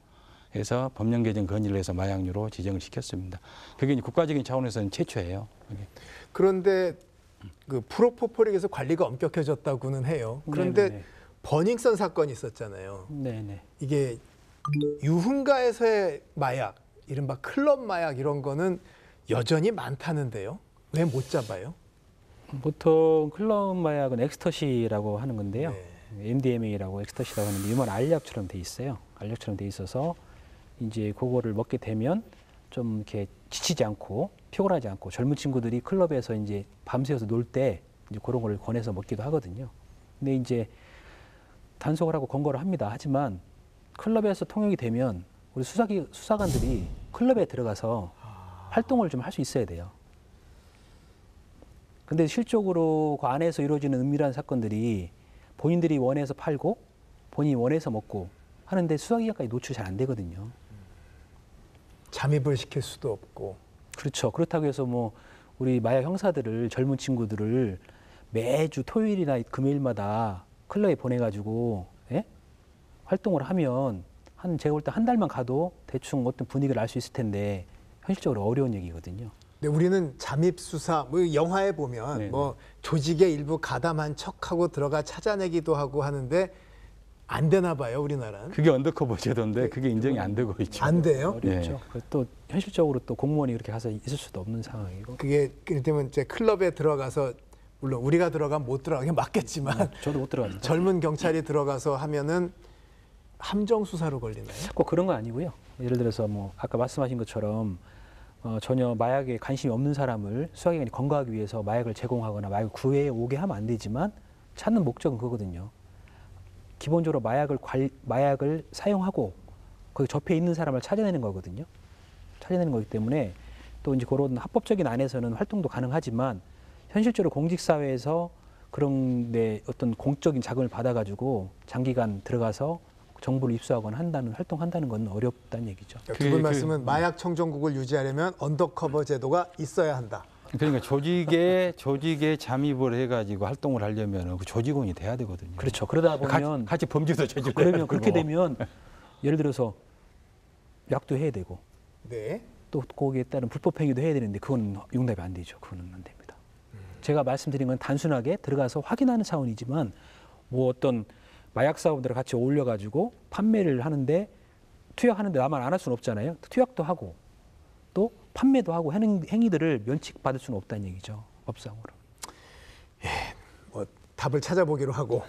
[SPEAKER 9] 해서 법령 개정 건의를 해서 마약류로 지정을 시켰습니다. 그게 이제 국가적인 차원에서는 최초예요. 그게.
[SPEAKER 7] 그런데 그 프로포폴에 의해서 관리가 엄격해졌다고는 해요. 그런데
[SPEAKER 5] 네네.
[SPEAKER 7] 버닝썬 사건이 있었잖아요.
[SPEAKER 5] 네네.
[SPEAKER 7] 이게 유흥가에서의 마약, 이른바 클럽 마약 이런 거는 여전히 많다는데요. 왜 못 잡아요?
[SPEAKER 5] 보통 클럽 마약은 엑스터시라고 하는 건데요.
[SPEAKER 7] 네.
[SPEAKER 5] MDMA라고 엑스터시라고 하는데 유만 알약처럼 돼 있어요. 알약처럼 돼 있어서 이제 그거를 먹게 되면 좀 이렇게 지치지 않고 피곤하지 않고 젊은 친구들이 클럽에서 이제 밤새워서 놀 때 이제 그런 걸 권해서 먹기도 하거든요. 근데 이제 단속을 하고 검거를 합니다. 하지만 클럽에서 통용이 되면 우리 수사관들이 클럽에 들어가서 활동을 좀 할 수 있어야 돼요. 근데 실적으로 그 안에서 이루어지는 은밀한 사건들이 본인들이 원해서 팔고 본인이 원해서 먹고 하는데 수사기관까지 노출이 잘 안 되거든요.
[SPEAKER 7] 잠입을 시킬 수도 없고.
[SPEAKER 5] 그렇죠. 그렇다고 해서 뭐 우리 마약 형사들을 젊은 친구들을 매주 토요일이나 금요일마다 클럽에 보내가지고 활동을 하면 제가 볼 때 한 달만 가도 대충 어떤 분위기를 알 수 있을 텐데 현실적으로 어려운 얘기거든요.
[SPEAKER 7] 근데 우리는 잠입 수사, 뭐 영화에 보면
[SPEAKER 5] 네네.
[SPEAKER 7] 뭐 조직의 일부 가담한 척하고 들어가 찾아내기도 하고 하는데 안 되나 봐요, 우리나라는.
[SPEAKER 9] 그게 언더커버 제도인데 그게 인정이 안 되고 있죠.
[SPEAKER 7] 안 돼요?
[SPEAKER 5] 어렵죠. 또 현실적으로 또 공무원이 그렇게 가서 있을 수도 없는 상황이고.
[SPEAKER 7] 그게 그렇다면 이제 클럽에 들어가서 물론 우리가 들어가면 못 들어가게 맞겠지만
[SPEAKER 5] 저도 못 들어갑니다.
[SPEAKER 7] 젊은 경찰이 들어가서 하면은 함정 수사로 걸리나요?
[SPEAKER 5] 꼭 그런 건 아니고요. 예를 들어서 뭐 아까 말씀하신 것처럼 전혀 마약에 관심이 없는 사람을 수사기관이 검거하기 위해서 마약을 제공하거나 마약을 구해 오게 하면 안 되지만 찾는 목적은 그거거든요. 기본적으로 마약을 사용하고 거기 접해 있는 사람을 찾아내는 거거든요. 찾아내는 거기 때문에 또 이제 그런 합법적인 안에서는 활동도 가능하지만 현실적으로 공직사회에서 그런 데 어떤 공적인 자금을 받아가지고 장기간 들어가서 정보를 입수하거나 활동한다는 건 어렵다는 얘기죠.
[SPEAKER 7] 두 분 말씀은 마약 청정국을 유지하려면 언더커버 제도가 있어야 한다.
[SPEAKER 9] 그러니까 조직에 잠입을 해가지고 활동을 하려면 그 조직원이 돼야 되거든요.
[SPEAKER 5] 그렇죠. 그러다 보면
[SPEAKER 9] 같이 범죄도 저질러야
[SPEAKER 5] 그러면 그렇게 되면 예를 들어서 약도 해야 되고
[SPEAKER 7] 네.
[SPEAKER 5] 또 거기에 따른 불법 행위도 해야 되는데 그건 용납이 안 되죠. 그거는 안 됩니다. 제가 말씀드린 건 단순하게 들어가서 확인하는 차원이지만 뭐 어떤 마약 사업들을 같이 어울려가지고 판매를 하는데 투약하는데 나만 안 할 수는 없잖아요. 투약도 하고 또 판매도 하고 하는 행위들을 면책받을 수는 없다는 얘기죠. 법상으로.
[SPEAKER 7] 예, 뭐 답을 찾아보기로 하고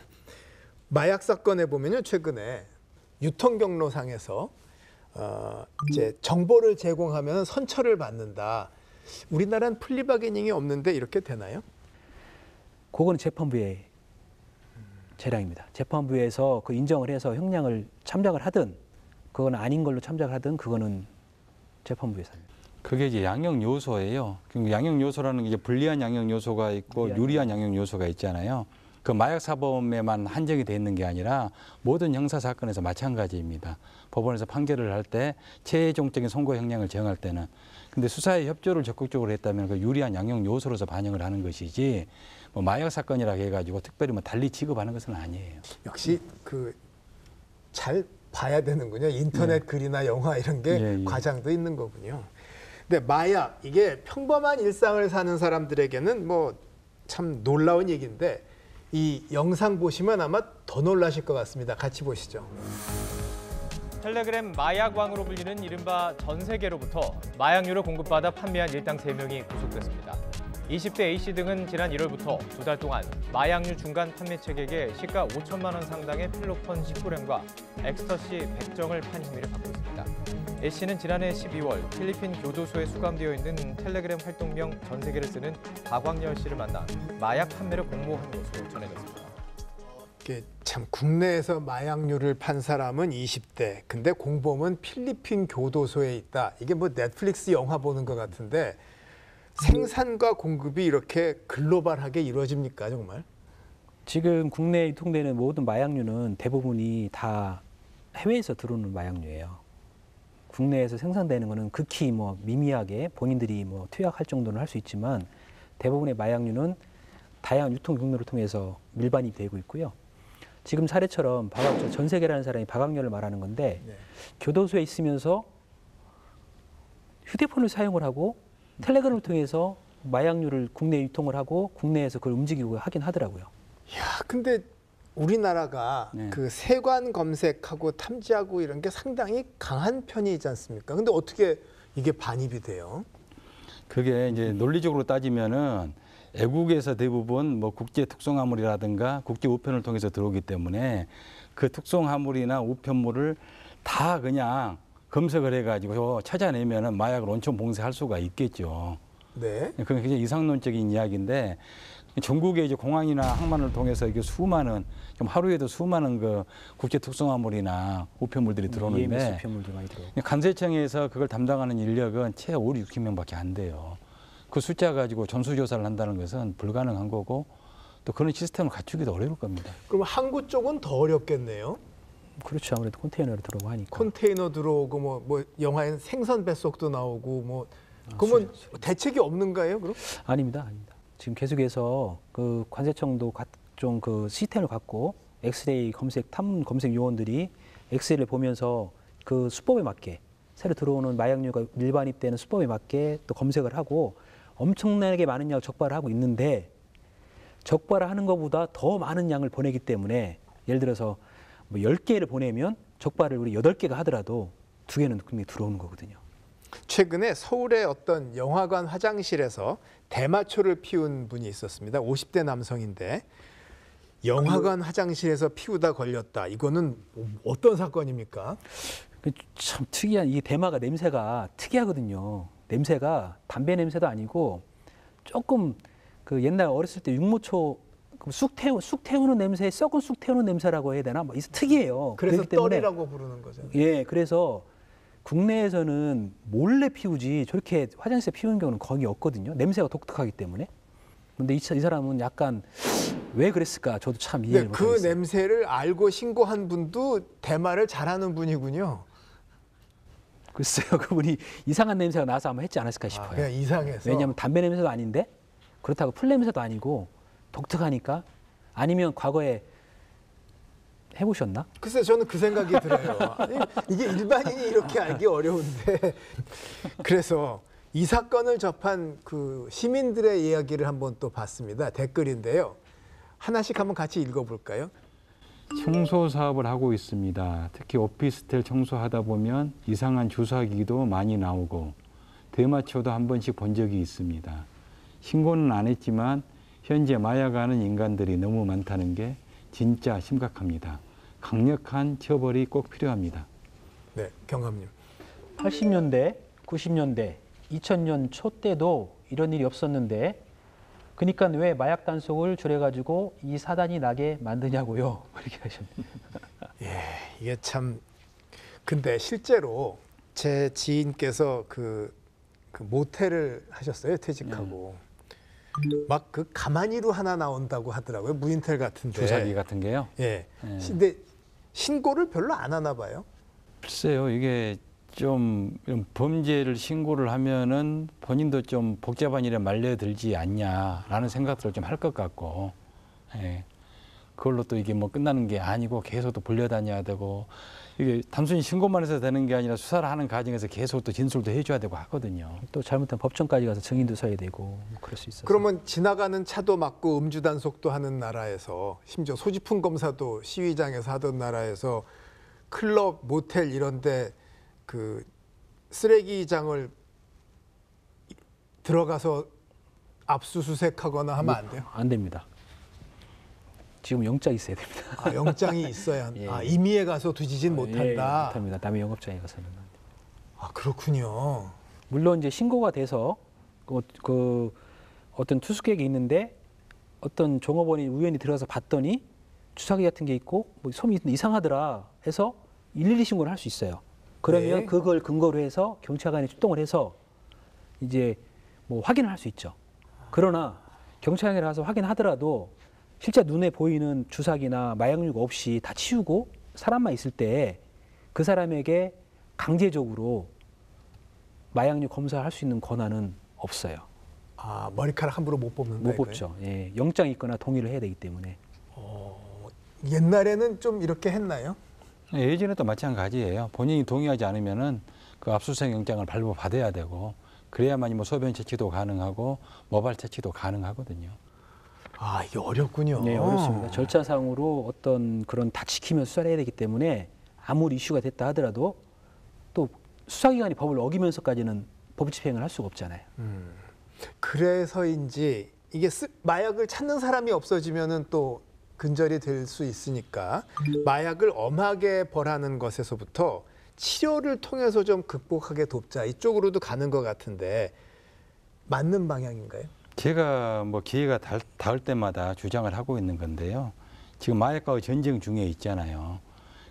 [SPEAKER 7] 마약 사건에 보면요 최근에 유통 경로상에서 이제 정보를 제공하면 선처를 받는다. 우리나라는 플리바게닝이 없는데 이렇게 되나요?
[SPEAKER 5] 그거는 재판부의 재량입니다. 재판부에서 그 인정을 해서 형량을 참작을 하든 그건 아닌 걸로 참작을 하든 그거는 재판부에서 합니다.
[SPEAKER 9] 그게 이제 양형 요소예요. 양형 요소라는 게 이제 불리한 양형 요소가 있고 유리한 양형 요소가 있잖아요. 그 마약 사범에만 한정이 돼 있는 게 아니라 모든 형사 사건에서 마찬가지입니다. 법원에서 판결을 할 때 최종적인 선고 형량을 정할 때는 근데 수사에 협조를 적극적으로 했다면 그 유리한 양형 요소로서 반영을 하는 것이지 뭐 마약 사건이라 해가지고 특별히 뭐 달리 취급하는 것은 아니에요.
[SPEAKER 7] 역시 그 잘 봐야 되는군요. 인터넷 글이나 영화 이런 게 과장도 있는 거군요. 근데 마약 이게 평범한 일상을 사는 사람들에게는 뭐 참 놀라운 얘기인데 이 영상 보시면 아마 더 놀라실 것 같습니다. 같이 보시죠.
[SPEAKER 14] 텔레그램 마약왕으로 불리는 이른바 전 세계로부터 마약류를 공급받아 판매한 일당 3명이 구속됐습니다. 20대 A씨 등은 지난 1월부터 2달 동안 마약류 중간 판매책에게 시가 5천만 원 상당의 필로폰 19램과 엑스터시 100정을 판 혐의를 받고 있습니다. A씨는 지난해 12월 필리핀 교도소에 수감되어 있는 텔레그램 활동명 전세계를 쓰는 박광열 씨를 만나 마약 판매를 공모한 것으로 전해졌습니다.
[SPEAKER 7] 참 국내에서 마약류를 판 사람은 20대, 근데 공범은 필리핀 교도소에 있다. 이게 뭐 넷플릭스 영화 보는 것 같은데 생산과 공급이 이렇게 글로벌하게 이루어집니까 정말?
[SPEAKER 5] 지금 국내에 유통되는 모든 마약류는 대부분이 다 해외에서 들어오는 마약류예요. 국내에서 생산되는 거는 극히 뭐 미미하게 본인들이 뭐 투약할 정도는 할 수 있지만 대부분의 마약류는 다양한 유통 경로를 통해서 밀반입이 되고 있고요. 지금 사례처럼 전세계라는 사람이 박광렬을 말하는 건데 교도소에 있으면서 휴대폰을 사용을 하고 텔레그램을 통해서 마약류를 국내에 유통을 하고 국내에서 그걸 움직이고 하긴 하더라고요.
[SPEAKER 7] 야, 근데 우리나라가 그 세관 검색하고 탐지하고 이런 게 상당히 강한 편이지 않습니까? 근데 어떻게 이게 반입이 돼요?
[SPEAKER 9] 그게 이제 논리적으로 따지면은 애국에서 대부분 뭐 국제 특성화물이라든가 국제 우편을 통해서 들어오기 때문에 그 특성화물이나 우편물을 다 그냥 검색을 해가지고 찾아내면은 마약을 원천 봉쇄할 수가 있겠죠.
[SPEAKER 7] 네.
[SPEAKER 9] 그건 굉장히 이상론적인 이야기인데 전국에 이제 공항이나 항만을 통해서 이게 수많은 좀 하루에도 수많은 그 국제 특성화물이나 우편물들이 들어오는데
[SPEAKER 5] 우편물도 많이 들어오고.
[SPEAKER 9] 관세청에서 그걸 담당하는 인력은 채 5, 60명밖에 안 돼요. 그 숫자 가지고 전수조사를 한다는 것은 불가능한 거고 또 그런 시스템을 갖추기도 어려울 겁니다.
[SPEAKER 7] 그럼 항구 쪽은 더 어렵겠네요.
[SPEAKER 5] 그렇죠. 아무래도 컨테이너로 들어오고 하니까.
[SPEAKER 7] 컨테이너 들어오고 뭐 영화에는 생선 뱃속도 나오고 뭐 그러면 대책이 없는가요, 그럼?
[SPEAKER 5] 아닙니다. 지금 계속해서 그 관세청도 각종 그 시스템을 갖고 엑스레이 검색 탐문 검색 요원들이 엑스레이를 보면서 그 수법에 맞게 새로 들어오는 마약류가 밀반입되는 수법에 맞게 또 검색을 하고 엄청나게 많은 양을 적발을 하고 있는데 적발을 하는 것보다 더 많은 양을 보내기 때문에 예를 들어서 뭐 10개를 보내면 적발을 우리 8개가 하더라도 2개는 분명히 들어오는 거거든요.
[SPEAKER 7] 최근에 서울의 어떤 영화관 화장실에서 대마초를 피운 분이 있었습니다. 50대 남성인데 영화관 화장실에서 피우다 걸렸다. 이거는 어떤 사건입니까?
[SPEAKER 5] 참 특이한 이 대마가 냄새가 특이하거든요. 냄새가 담배 냄새도 아니고 조금 그 옛날 어렸을 때 육모초 쑥 태우는 냄새, 썩은 쑥 태우는 냄새라고 해야 되나? 뭐 특이해요.
[SPEAKER 7] 그래서 떨이라고 부르는 거죠.
[SPEAKER 5] 예, 그래서 국내에서는 몰래 피우지 저렇게 화장실에 피우는 경우는 거의 없거든요. 냄새가 독특하기 때문에. 근데 이 사람은 약간 왜 그랬을까? 저도 참 이해를 못하겠어요.
[SPEAKER 7] 그 냄새를 알고 신고한 분도 대마를 잘하는 분이군요.
[SPEAKER 5] 글쎄요, 그분이 이상한 냄새가 나서 아마 했지 않았을까 싶어요.
[SPEAKER 7] 그냥 이상해서.
[SPEAKER 5] 왜냐하면 담배 냄새도 아닌데 그렇다고 풀 냄새도 아니고 독특하니까. 아니면 과거에 해보셨나?
[SPEAKER 7] 글쎄 저는 그 생각이 들어요. 아니, 이게 일반인이 이렇게 알기 어려운데. 그래서 이 사건을 접한 그 시민들의 이야기를 한번 또 봤습니다. 댓글인데요. 하나씩 한번 같이 읽어볼까요?
[SPEAKER 9] 청소 사업을 하고 있습니다. 특히 오피스텔 청소하다 보면 이상한 주사기도 많이 나오고 대마초도 한 번씩 본 적이 있습니다. 신고는 안 했지만 현재 마약하는 인간들이 너무 많다는 게 진짜 심각합니다. 강력한 처벌이 꼭 필요합니다.
[SPEAKER 7] 네, 경감님.
[SPEAKER 5] 80년대, 90년대, 2000년 초 때도 이런 일이 없었는데 그러니까 왜 마약 단속을 줄여가지고 이 사단이 나게 만드냐고요. 이렇게 하셨네요.
[SPEAKER 7] 예, 이게 참. 근데 실제로 제 지인께서 그 모텔을 하셨어요. 퇴직하고. 막 그 가만히로 하나 나온다고 하더라고요. 무인텔 같은데.
[SPEAKER 9] 주사기 같은 게요?
[SPEAKER 7] 예. 근데 신고를 별로 안 하나 봐요.
[SPEAKER 9] 글쎄요, 이게 좀 이런 범죄를 신고를 하면은 본인도 좀 복잡한 일에 말려들지 않냐라는 생각들을 좀 할 것 같고, 예. 그걸로 또 이게 뭐 끝나는 게 아니고 계속 또 불려다녀야 되고, 이게 단순히 신고만 해서 되는 게 아니라 수사를 하는 과정에서 계속 또 진술도 해줘야 되고 하거든요.
[SPEAKER 5] 또 잘못하면 법정까지 가서 증인도 서야 되고 뭐 그럴 수 있어서.
[SPEAKER 7] 그러면 지나가는 차도 막고 음주 단속도 하는 나라에서 심지어 소지품 검사도 시위장에서 하던 나라에서 클럽, 모텔 이런데 그 쓰레기장을 들어가서 압수수색하거나 하면 안 돼요?
[SPEAKER 5] 안 됩니다. 지금 영장 있어야 됩니다.
[SPEAKER 7] 아, 영장이 있어야.
[SPEAKER 5] 예.
[SPEAKER 7] 아, 임의에 가서 뒤지진 못한다.
[SPEAKER 5] 예, 못합니다. 남의 영업장에 가서는.
[SPEAKER 7] 아, 그렇군요.
[SPEAKER 5] 물론 이제 신고가 돼서 그 어떤 투숙객이 있는데 어떤 종업원이 우연히 들어가서 봤더니 주사기 같은 게 있고 뭐 솜이 이상하더라 해서 112 신고를 할 수 있어요. 그러면
[SPEAKER 7] 네.
[SPEAKER 5] 그걸 근거로 해서 경찰관이 출동을 해서 이제 뭐 확인을 할 수 있죠. 그러나 경찰관에 가서 확인하더라도 실제 눈에 보이는 주사기나 마약류가 없이 다 치우고 사람만 있을 때 그 사람에게 강제적으로 마약류 검사를 할 수 있는 권한은 없어요.
[SPEAKER 7] 아, 머리카락 함부로 못 뽑는다.
[SPEAKER 5] 못 뽑죠. 예, 영장이 있거나 동의를 해야 되기 때문에.
[SPEAKER 7] 옛날에는 좀 이렇게 했나요?
[SPEAKER 9] 예전에도 마찬가지예요. 본인이 동의하지 않으면은 그 압수수색 영장을 발부받아야 되고 그래야만이 뭐 소변 채취도 가능하고 모발 채취도 가능하거든요.
[SPEAKER 7] 아, 이게 어렵군요.
[SPEAKER 5] 네, 어렵습니다. 절차상으로 어떤 그런 다 지키면서 수사를 해야 되기 때문에 아무리 이슈가 됐다 하더라도 또 수사기관이 법을 어기면서까지는 법 집행을 할 수가 없잖아요.
[SPEAKER 7] 그래서인지 이게 마약을 찾는 사람이 없어지면은 또 근절이 될 수 있으니까 마약을 엄하게 벌하는 것에서부터 치료를 통해서 좀 극복하게 돕자 이쪽으로도 가는 것 같은데 맞는 방향인가요?
[SPEAKER 9] 제가 뭐 기회가 닿을 때마다 주장을 하고 있는 건데요. 지금 마약과의 전쟁 중에 있잖아요.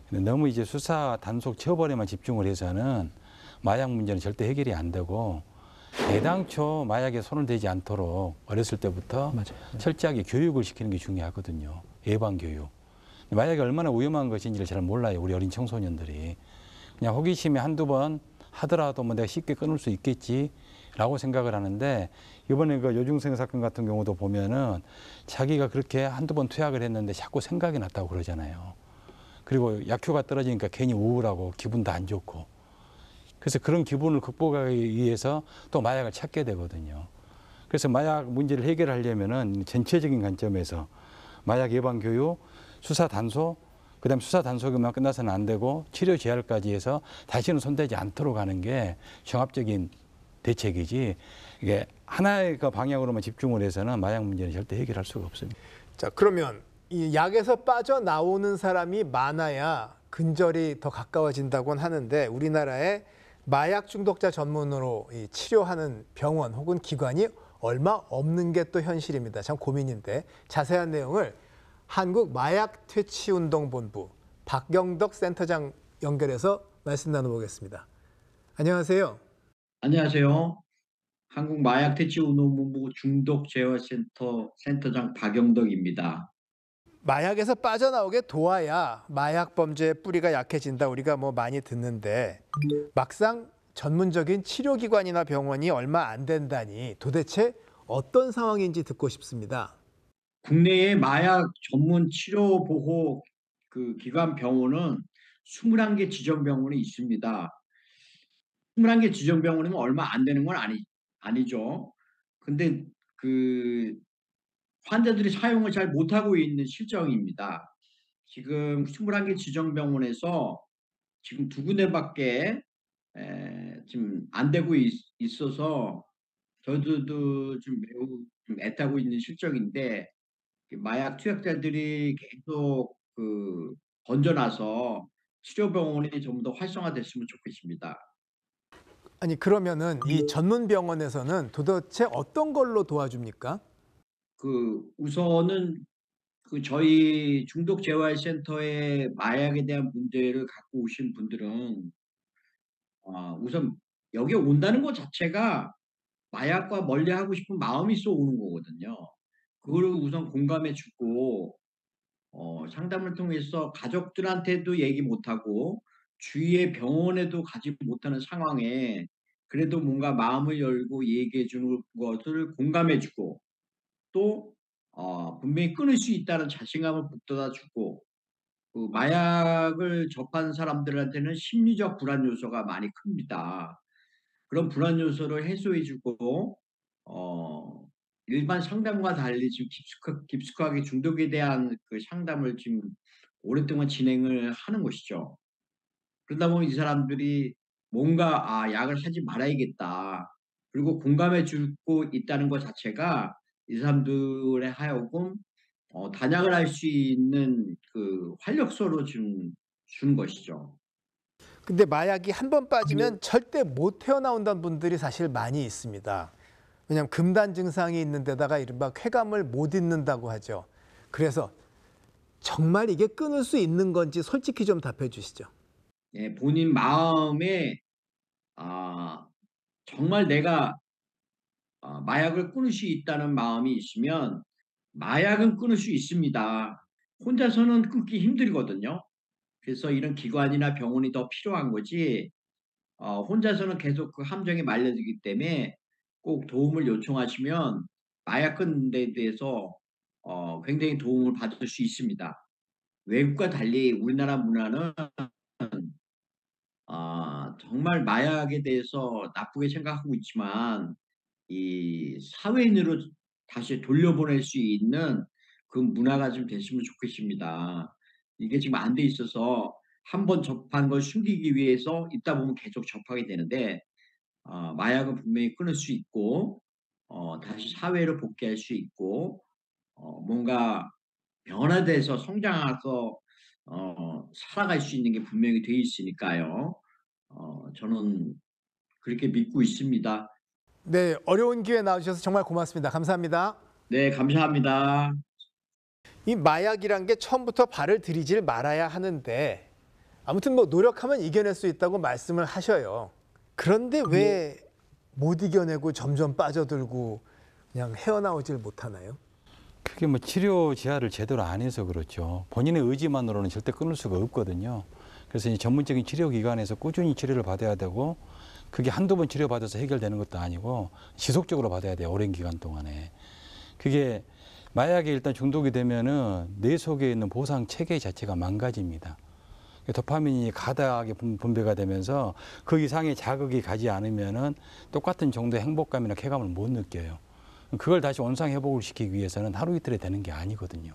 [SPEAKER 9] 근데 너무 이제 수사 단속 처벌에만 집중을 해서는 마약 문제는 절대 해결이 안 되고 애당초 마약에 손을 대지 않도록 어렸을 때부터 철저하게 교육을 시키는 게 중요하거든요. 예방 교육. 마약이 얼마나 위험한 것인지를 잘 몰라요. 우리 어린 청소년들이. 그냥 호기심에 한두 번 하더라도 뭐 내가 쉽게 끊을 수 있겠지라고 생각을 하는데 이번에 그 여중생 사건 같은 경우도 보면은 자기가 그렇게 한두 번 투약을 했는데 자꾸 생각이 났다고 그러잖아요. 그리고 약효가 떨어지니까 괜히 우울하고 기분도 안 좋고. 그래서 그런 기분을 극복하기 위해서 또 마약을 찾게 되거든요. 그래서 마약 문제를 해결하려면은 전체적인 관점에서 마약 예방 교육, 수사 단속, 그다음 수사 단속에만 끝나서는 안 되고 치료 재활까지 해서 다시는 손대지 않도록 하는 게 종합적인 대책이지 이게 하나의 그 방향으로만 집중을 해서는 마약 문제는 절대 해결할 수가 없습니다.
[SPEAKER 7] 자, 그러면 이 약에서 빠져나오는 사람이 많아야 근절이 더 가까워진다고는 하는데 우리나라에 마약 중독자 전문으로 치료하는 병원 혹은 기관이 얼마 없는 게 또 현실입니다. 참 고민인데 자세한 내용을 한국마약퇴치운동본부 박경덕 센터장 연결해서 말씀 나눠보겠습니다. 안녕하세요.
[SPEAKER 15] 안녕하세요. 한국마약퇴치운동본부 중독재활센터 센터장 박경덕입니다.
[SPEAKER 7] 마약에서 빠져나오게 도와야 마약 범죄의 뿌리가 약해진다 우리가 뭐 많이 듣는데 막상 전문적인 치료기관이나 병원이 얼마 안 된다니 도대체 어떤 상황인지 듣고 싶습니다.
[SPEAKER 15] 국내의 마약 전문 치료 보호 기관 병원은 21개 지정병원이 있습니다. 21개 지정병원이면 얼마 안 되는 건 아니죠. 근데 환자들이 사용을 잘 못하고 있는 실정입니다. 지금 21개 지정병원에서 지금 2군데밖에 지금 안 되고 있어서 저희들도 좀 매우 좀 애타고 있는 실정인데 마약 투약자들이 계속 번져나서 치료병원이 좀 더 활성화됐으면 좋겠습니다.
[SPEAKER 7] 아니 그러면은 이 전문 병원에서는 도대체 어떤 걸로 도와줍니까?
[SPEAKER 15] 우선은 저희 중독재활센터에 마약에 대한 문제를 갖고 오신 분들은 우선 여기 온다는 것 자체가 마약과 멀리하고 싶은 마음이 있어 오는 거거든요. 그거를 우선 공감해 주고 상담을 통해서 가족들한테도 얘기 못하고 주위의 병원에도 가지 못하는 상황에 그래도 뭔가 마음을 열고 얘기해 주는 것을 공감해 주고 또 분명히 끊을 수 있다는 자신감을 북돋아 주고 마약을 접한 사람들한테는 심리적 불안 요소가 많이 큽니다. 그런 불안 요소를 해소해 주고 일반 상담과 달리 지금 깊숙하게 중독에 대한 상담을 지금 오랫동안 진행을 하는 것이죠. 그러다 보면 이 사람들이 뭔가 약을 하지 말아야겠다. 그리고 공감해 주고 있다는 것 자체가 이 사람들에 하여금 단약을 할 수 있는 그 활력소로 지금 주는 것이죠.
[SPEAKER 7] 근데 마약이 한 번 빠지면 절대 못 헤어나온다는 분들이 사실 많이 있습니다. 왜냐하면 금단 증상이 있는 데다가 이른바 쾌감을 못 잊는다고 하죠. 그래서 정말 이게 끊을 수 있는 건지 솔직히 좀 답해 주시죠.
[SPEAKER 15] 예, 본인 마음에 정말 내가 마약을 끊을 수 있다는 마음이 있으면 마약은 끊을 수 있습니다. 혼자서는 끊기 힘들거든요. 그래서 이런 기관이나 병원이 더 필요한 거지 혼자서는 계속 그 함정에 말려들기 때문에 꼭 도움을 요청하시면 마약 끊는 데 대해서 굉장히 도움을 받을 수 있습니다. 외국과 달리 우리나라 문화는 정말 마약에 대해서 나쁘게 생각하고 있지만 이 사회인으로 다시 돌려보낼 수 있는 그 문화가 좀 됐으면 좋겠습니다. 이게 지금 안 돼 있어서 한 번 접한 걸 숨기기 위해서 있다 보면 계속 접하게 되는데 마약은 분명히 끊을 수 있고 다시 사회로 복귀할 수 있고 뭔가 변화돼서 성장해서 살아갈 수 있는 게 분명히 돼 있으니까요. 저는 그렇게 믿고 있습니다.
[SPEAKER 7] 네, 어려운 기회 나와주셔서 정말 고맙습니다. 감사합니다.
[SPEAKER 15] 네, 감사합니다.
[SPEAKER 7] 이 마약이란 게 처음부터 발을 들이질 말아야 하는데 아무튼 뭐 노력하면 이겨낼 수 있다고 말씀을 하셔요. 그런데 왜 못 이겨내고 점점 빠져들고 그냥 헤어나오질 못하나요?
[SPEAKER 9] 그게 뭐 치료 제한을 제대로 안 해서 그렇죠. 본인의 의지만으로는 절대 끊을 수가 없거든요. 그래서 이 전문적인 치료기관에서 꾸준히 치료를 받아야 되고 그게 한두 번 치료받아서 해결되는 것도 아니고 지속적으로 받아야 돼요. 오랜 기간 동안에. 그게 마약에 일단 중독이 되면은 뇌 속에 있는 보상 체계 자체가 망가집니다. 도파민이 가다하게 분배가 되면서 그 이상의 자극이 가지 않으면은 똑같은 정도의 행복감이나 쾌감을 못 느껴요. 그걸 다시 원상 회복을 시키기 위해서는 하루 이틀에 되는 게 아니거든요.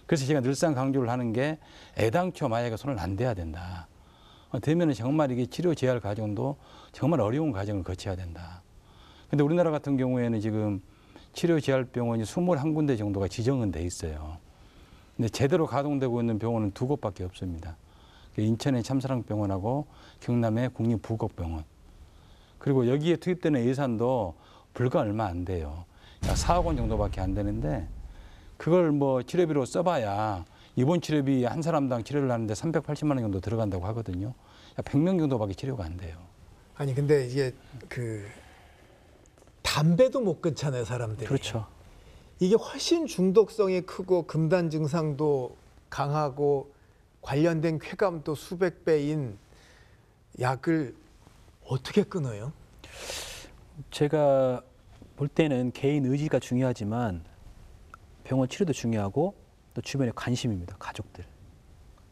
[SPEAKER 9] 그래서 제가 늘상 강조를 하는 게 애당초 마약에 손을 안 대야 된다. 되면은 정말 이게 치료 재활 과정도 정말 어려운 과정을 거쳐야 된다. 근데 우리나라 같은 경우에는 지금 치료 재활 병원이 21군데 정도가 지정은 돼 있어요. 근데 제대로 가동되고 있는 병원은 2곳밖에 없습니다. 인천의 참사랑병원하고 경남의 국립부곡병원. 그리고 여기에 투입되는 예산도 불과 얼마 안 돼요. 4억 원 정도밖에 안 되는데 그걸 뭐 치료비로 써봐야 입원 치료비 한 사람당 치료를 하는데 380만 원 정도 들어간다고 하거든요. 100명 정도밖에 치료가 안 돼요.
[SPEAKER 7] 아니 근데 이게 그 담배도 못 끊잖아요, 사람들이.
[SPEAKER 5] 그렇죠.
[SPEAKER 7] 이게 훨씬 중독성이 크고 금단 증상도 강하고 관련된 쾌감도 수백 배인 약을 어떻게 끊어요?
[SPEAKER 5] 제가 볼 때는 개인 의지가 중요하지만 병원 치료도 중요하고 또 주변의 관심입니다. 가족들.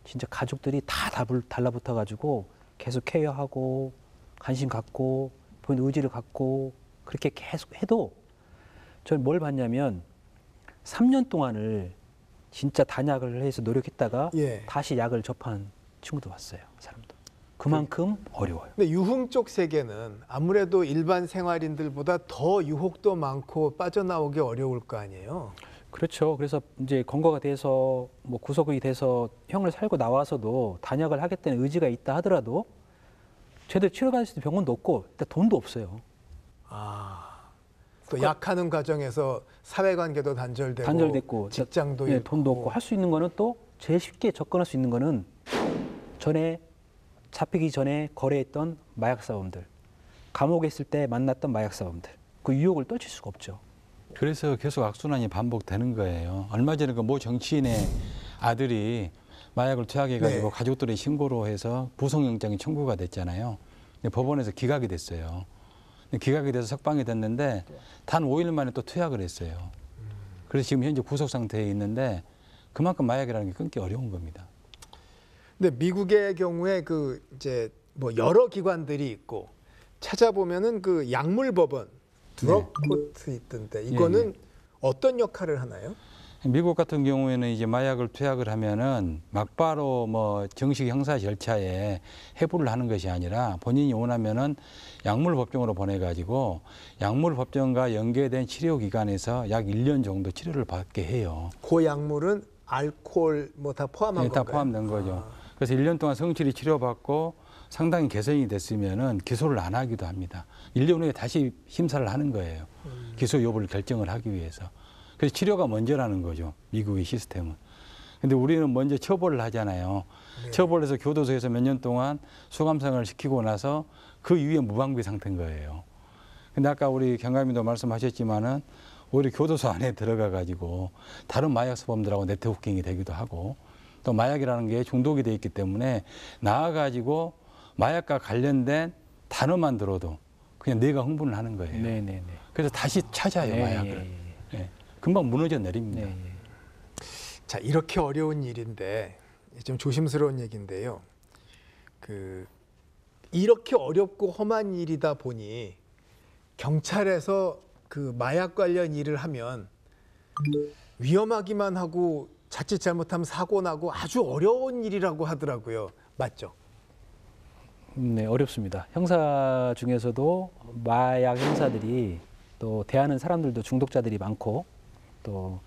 [SPEAKER 5] 진짜 가족들이 다 달라붙어 가지고 계속 케어하고 관심 갖고 본인 의지를 갖고 그렇게 계속 해도 저는 뭘 봤냐면 3년 동안을 진짜 단약을 해서 노력했다가 다시 약을 접한 친구도 봤어요. 사람도. 그만큼 어려워요.
[SPEAKER 7] 근데 유흥 쪽 세계는 아무래도 일반 생활인들보다 더 유혹도 많고 빠져나오기 어려울 거 아니에요.
[SPEAKER 5] 그렇죠. 그래서 이제 검거가 돼서 뭐 구속이 돼서 형을 살고 나와서도 단약을 하겠다는 의지가 있다 하더라도 제대로 치료받을 수 있는 병원도 없고 일단 돈도 없어요.
[SPEAKER 7] 또 약하는 과정에서 사회관계도 단절되고 직장도 잃고.
[SPEAKER 5] 돈도 없고 할 수 있는 거는 또 제일 쉽게 접근할 수 있는 거는 전에 잡히기 전에 거래했던 마약사범들, 감옥에 있을 때 만났던 마약사범들, 그 유혹을 떨칠 수가 없죠.
[SPEAKER 9] 그래서 계속 악순환이 반복되는 거예요. 얼마 전에 그 모 정치인의 아들이 마약을 투약해가지고 가족들의 신고로 해서 구속영장이 청구가 됐잖아요. 근데 법원에서 기각이 됐어요. 기각이 돼서 석방이 됐는데 단 5일 만에 또 투약을 했어요. 그래서 지금 현재 구속 상태에 있는데 그만큼 마약이라는 게 끊기 어려운 겁니다.
[SPEAKER 7] 근데 미국의 경우에 그 이제 뭐 여러 기관들이 있고 찾아보면은 그 약물법원 드럭 코트 있던데 이거는 어떤 역할을 하나요?
[SPEAKER 9] 미국 같은 경우에는 이제 마약을 투약을 하면은 막바로 뭐 정식 형사 절차에 해부를 하는 것이 아니라 본인이 원하면은 약물 법정으로 보내가지고 약물 법정과 연계된 치료 기관에서 약 1년 정도 치료를 받게 해요.
[SPEAKER 7] 그 약물은 알코올 뭐 다 포함한
[SPEAKER 9] 네,
[SPEAKER 7] 건가요?
[SPEAKER 9] 다 포함된 거죠. 그래서 1년 동안 성실히 치료받고 상당히 개선이 됐으면은 기소를 안 하기도 합니다. 1년 후에 다시 심사를 하는 거예요. 기소 여부를 결정을 하기 위해서. 그래서 치료가 먼저라는 거죠. 미국의 시스템은. 근데 우리는 먼저 처벌을 하잖아요.
[SPEAKER 7] 네.
[SPEAKER 9] 처벌해서 교도소에서 몇 년 동안 수감생활을 시키고 나서 그 이후에 무방비 상태인 거예요. 근데 아까 우리 경감님도 말씀하셨지만은 오히려 교도소 안에 들어가 가지고 다른 마약 수범들하고 네트워킹이 되기도 하고 또 마약이라는 게 중독이 돼 있기 때문에 나와 가지고 마약과 관련된 단어만 들어도 그냥 뇌가 흥분을 하는 거예요.
[SPEAKER 5] 네네네.
[SPEAKER 9] 그래서 다시 찾아요,
[SPEAKER 5] 네,
[SPEAKER 9] 마약을. 네. 금방 무너져 내립니다.
[SPEAKER 5] 네.
[SPEAKER 7] 자, 이렇게 어려운 일인데 좀 조심스러운 얘기인데요. 이렇게 어렵고 험한 일이다 보니 경찰에서 그 마약 관련 일을 하면 위험하기만 하고 자칫 잘못하면 사고 나고 아주 어려운 일이라고 하더라고요. 맞죠?
[SPEAKER 5] 네, 어렵습니다. 형사 중에서도 마약 형사들이 또 대하는 사람들도 중독자들이 많고 또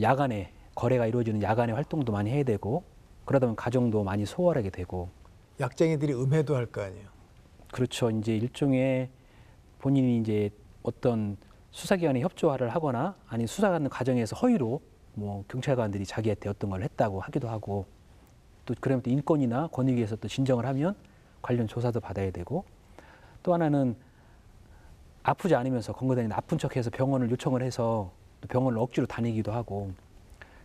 [SPEAKER 5] 야간에 거래가 이루어지는 야간에 활동도 많이 해야 되고 그러다 보면 가정도 많이 소홀하게 되고
[SPEAKER 7] 약쟁이들이 음해도 할 거 아니에요.
[SPEAKER 5] 그렇죠. 이제 일종의 본인이 이제 어떤 수사기관에 협조를 하거나 아니 수사하는 과정에서 허위로 뭐 경찰관들이 자기한테 어떤 걸 했다고 하기도 하고 또 그러면 또 인권이나 권익위에서 또 진정을 하면 관련 조사도 받아야 되고 또 하나는 아프지 않으면서 건강다니는 아픈 척해서 병원을 요청을 해서 또 병원을 억지로 다니기도 하고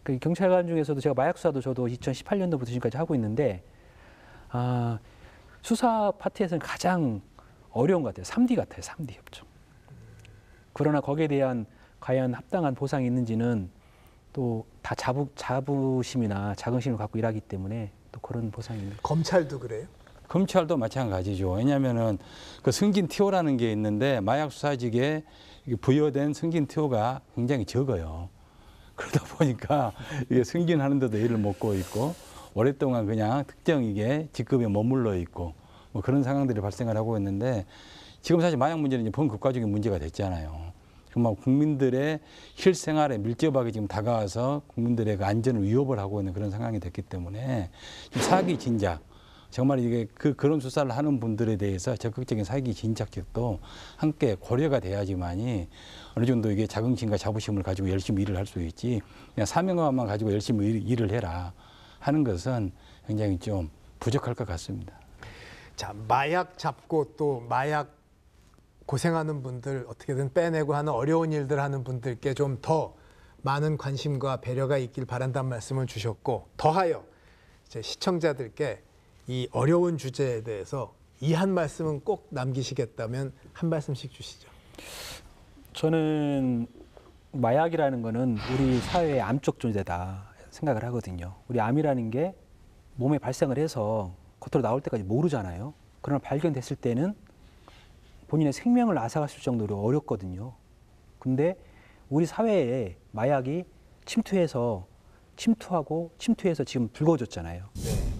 [SPEAKER 5] 그 경찰관 중에서도 제가 마약 수사도 저도 2018년도부터 지금까지 하고 있는데 수사 파트에서는 가장 어려운 것 같아요. 3D 같아요. 3D 협정. 그러나 거기에 대한 과연 합당한 보상이 있는지는 또 다 자부심이나 자긍심을 갖고 일하기 때문에 또 그런 보상이 있는 거죠.
[SPEAKER 7] 검찰도 그래요?
[SPEAKER 9] 검찰도 마찬가지죠. 왜냐하면은 그 승진 티오라는 게 있는데 마약 수사직에 부여된 승진 티오가 굉장히 적어요. 그러다 보니까 이게 승진하는데도 일을 못고 있고 오랫동안 그냥 특정 이게 직급에 머물러 있고 뭐 그런 상황들이 발생을 하고 있는데 지금 사실 마약 문제는 이제 범국가적인 문제가 됐잖아요. 정말 국민들의 실생활에 밀접하게 지금 다가와서 국민들의 그 안전을 위협을 하고 있는 그런 상황이 됐기 때문에 사기 진작 정말 이게 그런 수사를 하는 분들에 대해서 적극적인 사기 진작책도 함께 고려가 돼야지만이 어느 정도 이게 자긍심과 자부심을 가지고 열심히 일을 할 수 있지 그냥 사명감만 가지고 열심히 일을 해라 하는 것은 굉장히 좀 부족할 것 같습니다.
[SPEAKER 7] 자, 마약 잡고 또 마약 고생하는 분들 어떻게든 빼내고 하는 어려운 일들 하는 분들께 좀 더 많은 관심과 배려가 있길 바란다는 말씀을 주셨고 더하여 이제 시청자들께 이 어려운 주제에 대해서 이 한 말씀은 꼭 남기시겠다면 한 말씀씩 주시죠.
[SPEAKER 5] 저는 마약이라는 거는 우리 사회의 암적 존재다 생각을 하거든요. 우리 암이라는 게 몸에 발생을 해서 겉으로 나올 때까지 모르잖아요. 그러나 발견됐을 때는 본인의 생명을 앗아갔을 정도로 어렵거든요. 근데 우리 사회에 마약이 침투해서 지금 불거졌잖아요.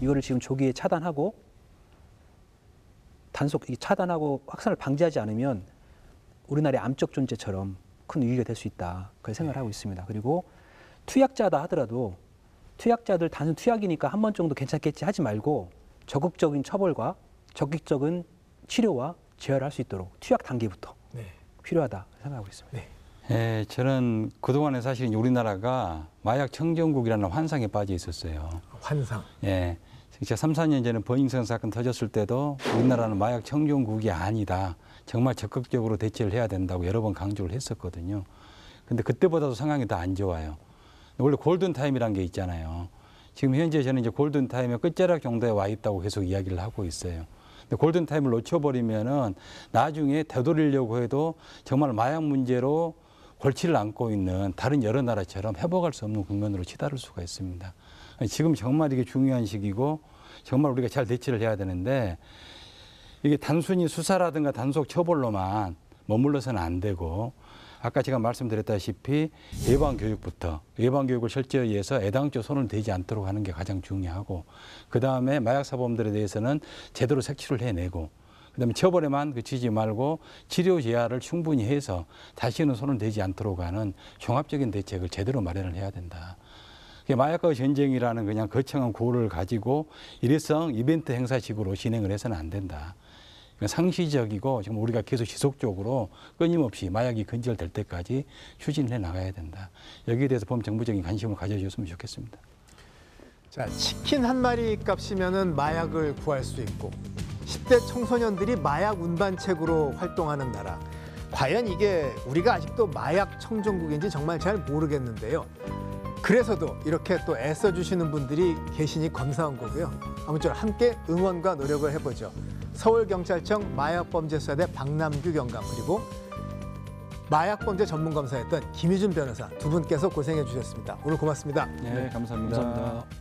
[SPEAKER 5] 이거를 지금 조기에 차단하고 차단하고 확산을 방지하지 않으면 우리나라의 암적 존재처럼 큰 위기가 될 수 있다. 그렇게 생각을 하고 있습니다. 그리고 투약자다 하더라도 투약자들 단순 투약이니까 한 번 정도 괜찮겠지 하지 말고 적극적인 처벌과 적극적인 치료와 제어를 할 수 있도록 투약 단계부터 필요하다 생각하고 있습니다.
[SPEAKER 9] 예, 저는 그동안에 사실 우리나라가 마약 청정국이라는 환상에 빠져 있었어요.
[SPEAKER 7] 환상?
[SPEAKER 9] 예. 제가 3, 4년 전에 버닝썬 사건 터졌을 때도 우리나라는 마약 청정국이 아니다. 정말 적극적으로 대처를 해야 된다고 여러 번 강조를 했었거든요. 근데 그때보다도 상황이 더 안 좋아요. 원래 골든타임이라는 게 있잖아요. 지금 현재 저는 이제 골든타임의 끝자락 정도에 와 있다고 계속 이야기를 하고 있어요. 근데 골든타임을 놓쳐버리면은 나중에 되돌리려고 해도 정말 마약 문제로 골치를 안고 있는 다른 여러 나라처럼 회복할 수 없는 국면으로 치달을 수가 있습니다. 지금 정말 이게 중요한 시기고 정말 우리가 잘 대처를 해야 되는데 이게 단순히 수사라든가 단속 처벌로만 머물러서는 안 되고 아까 제가 말씀드렸다시피 예방교육부터 예방교육을 철저히 해서 애당초 손을 대지 않도록 하는 게 가장 중요하고 그다음에 마약사범들에 대해서는 제대로 색출을 해내고 그다음에 처벌에만 그치지 말고 치료 제한을 충분히 해서 다시는 손을 대지 않도록 하는 종합적인 대책을 제대로 마련을 해야 된다. 마약과 전쟁이라는 그냥 거창한 구호를 가지고 일회성 이벤트 행사식으로 진행을 해서는 안 된다. 상시적이고 지금 우리가 계속 지속적으로 끊임없이 마약이 근절될 때까지 추진해 나가야 된다. 여기에 대해서 범정부적인 관심을 가져주셨으면 좋겠습니다.
[SPEAKER 7] 자, 치킨 한 마리 값이면은 마약을 구할 수 있고 10대 청소년들이 마약 운반책으로 활동하는 나라. 과연 이게 우리가 아직도 마약 청정국인지 정말 잘 모르겠는데요. 그래서도 이렇게 또 애써주시는 분들이 계시니 감사한 거고요. 아무쪼록 함께 응원과 노력을 해보죠. 서울경찰청 마약범죄수사대 박남규 경감 그리고 마약범죄 전문검사였던 김희준 변호사 두 분께서 고생해 주셨습니다. 오늘 고맙습니다.
[SPEAKER 9] 네, 감사합니다.
[SPEAKER 5] 감사합니다.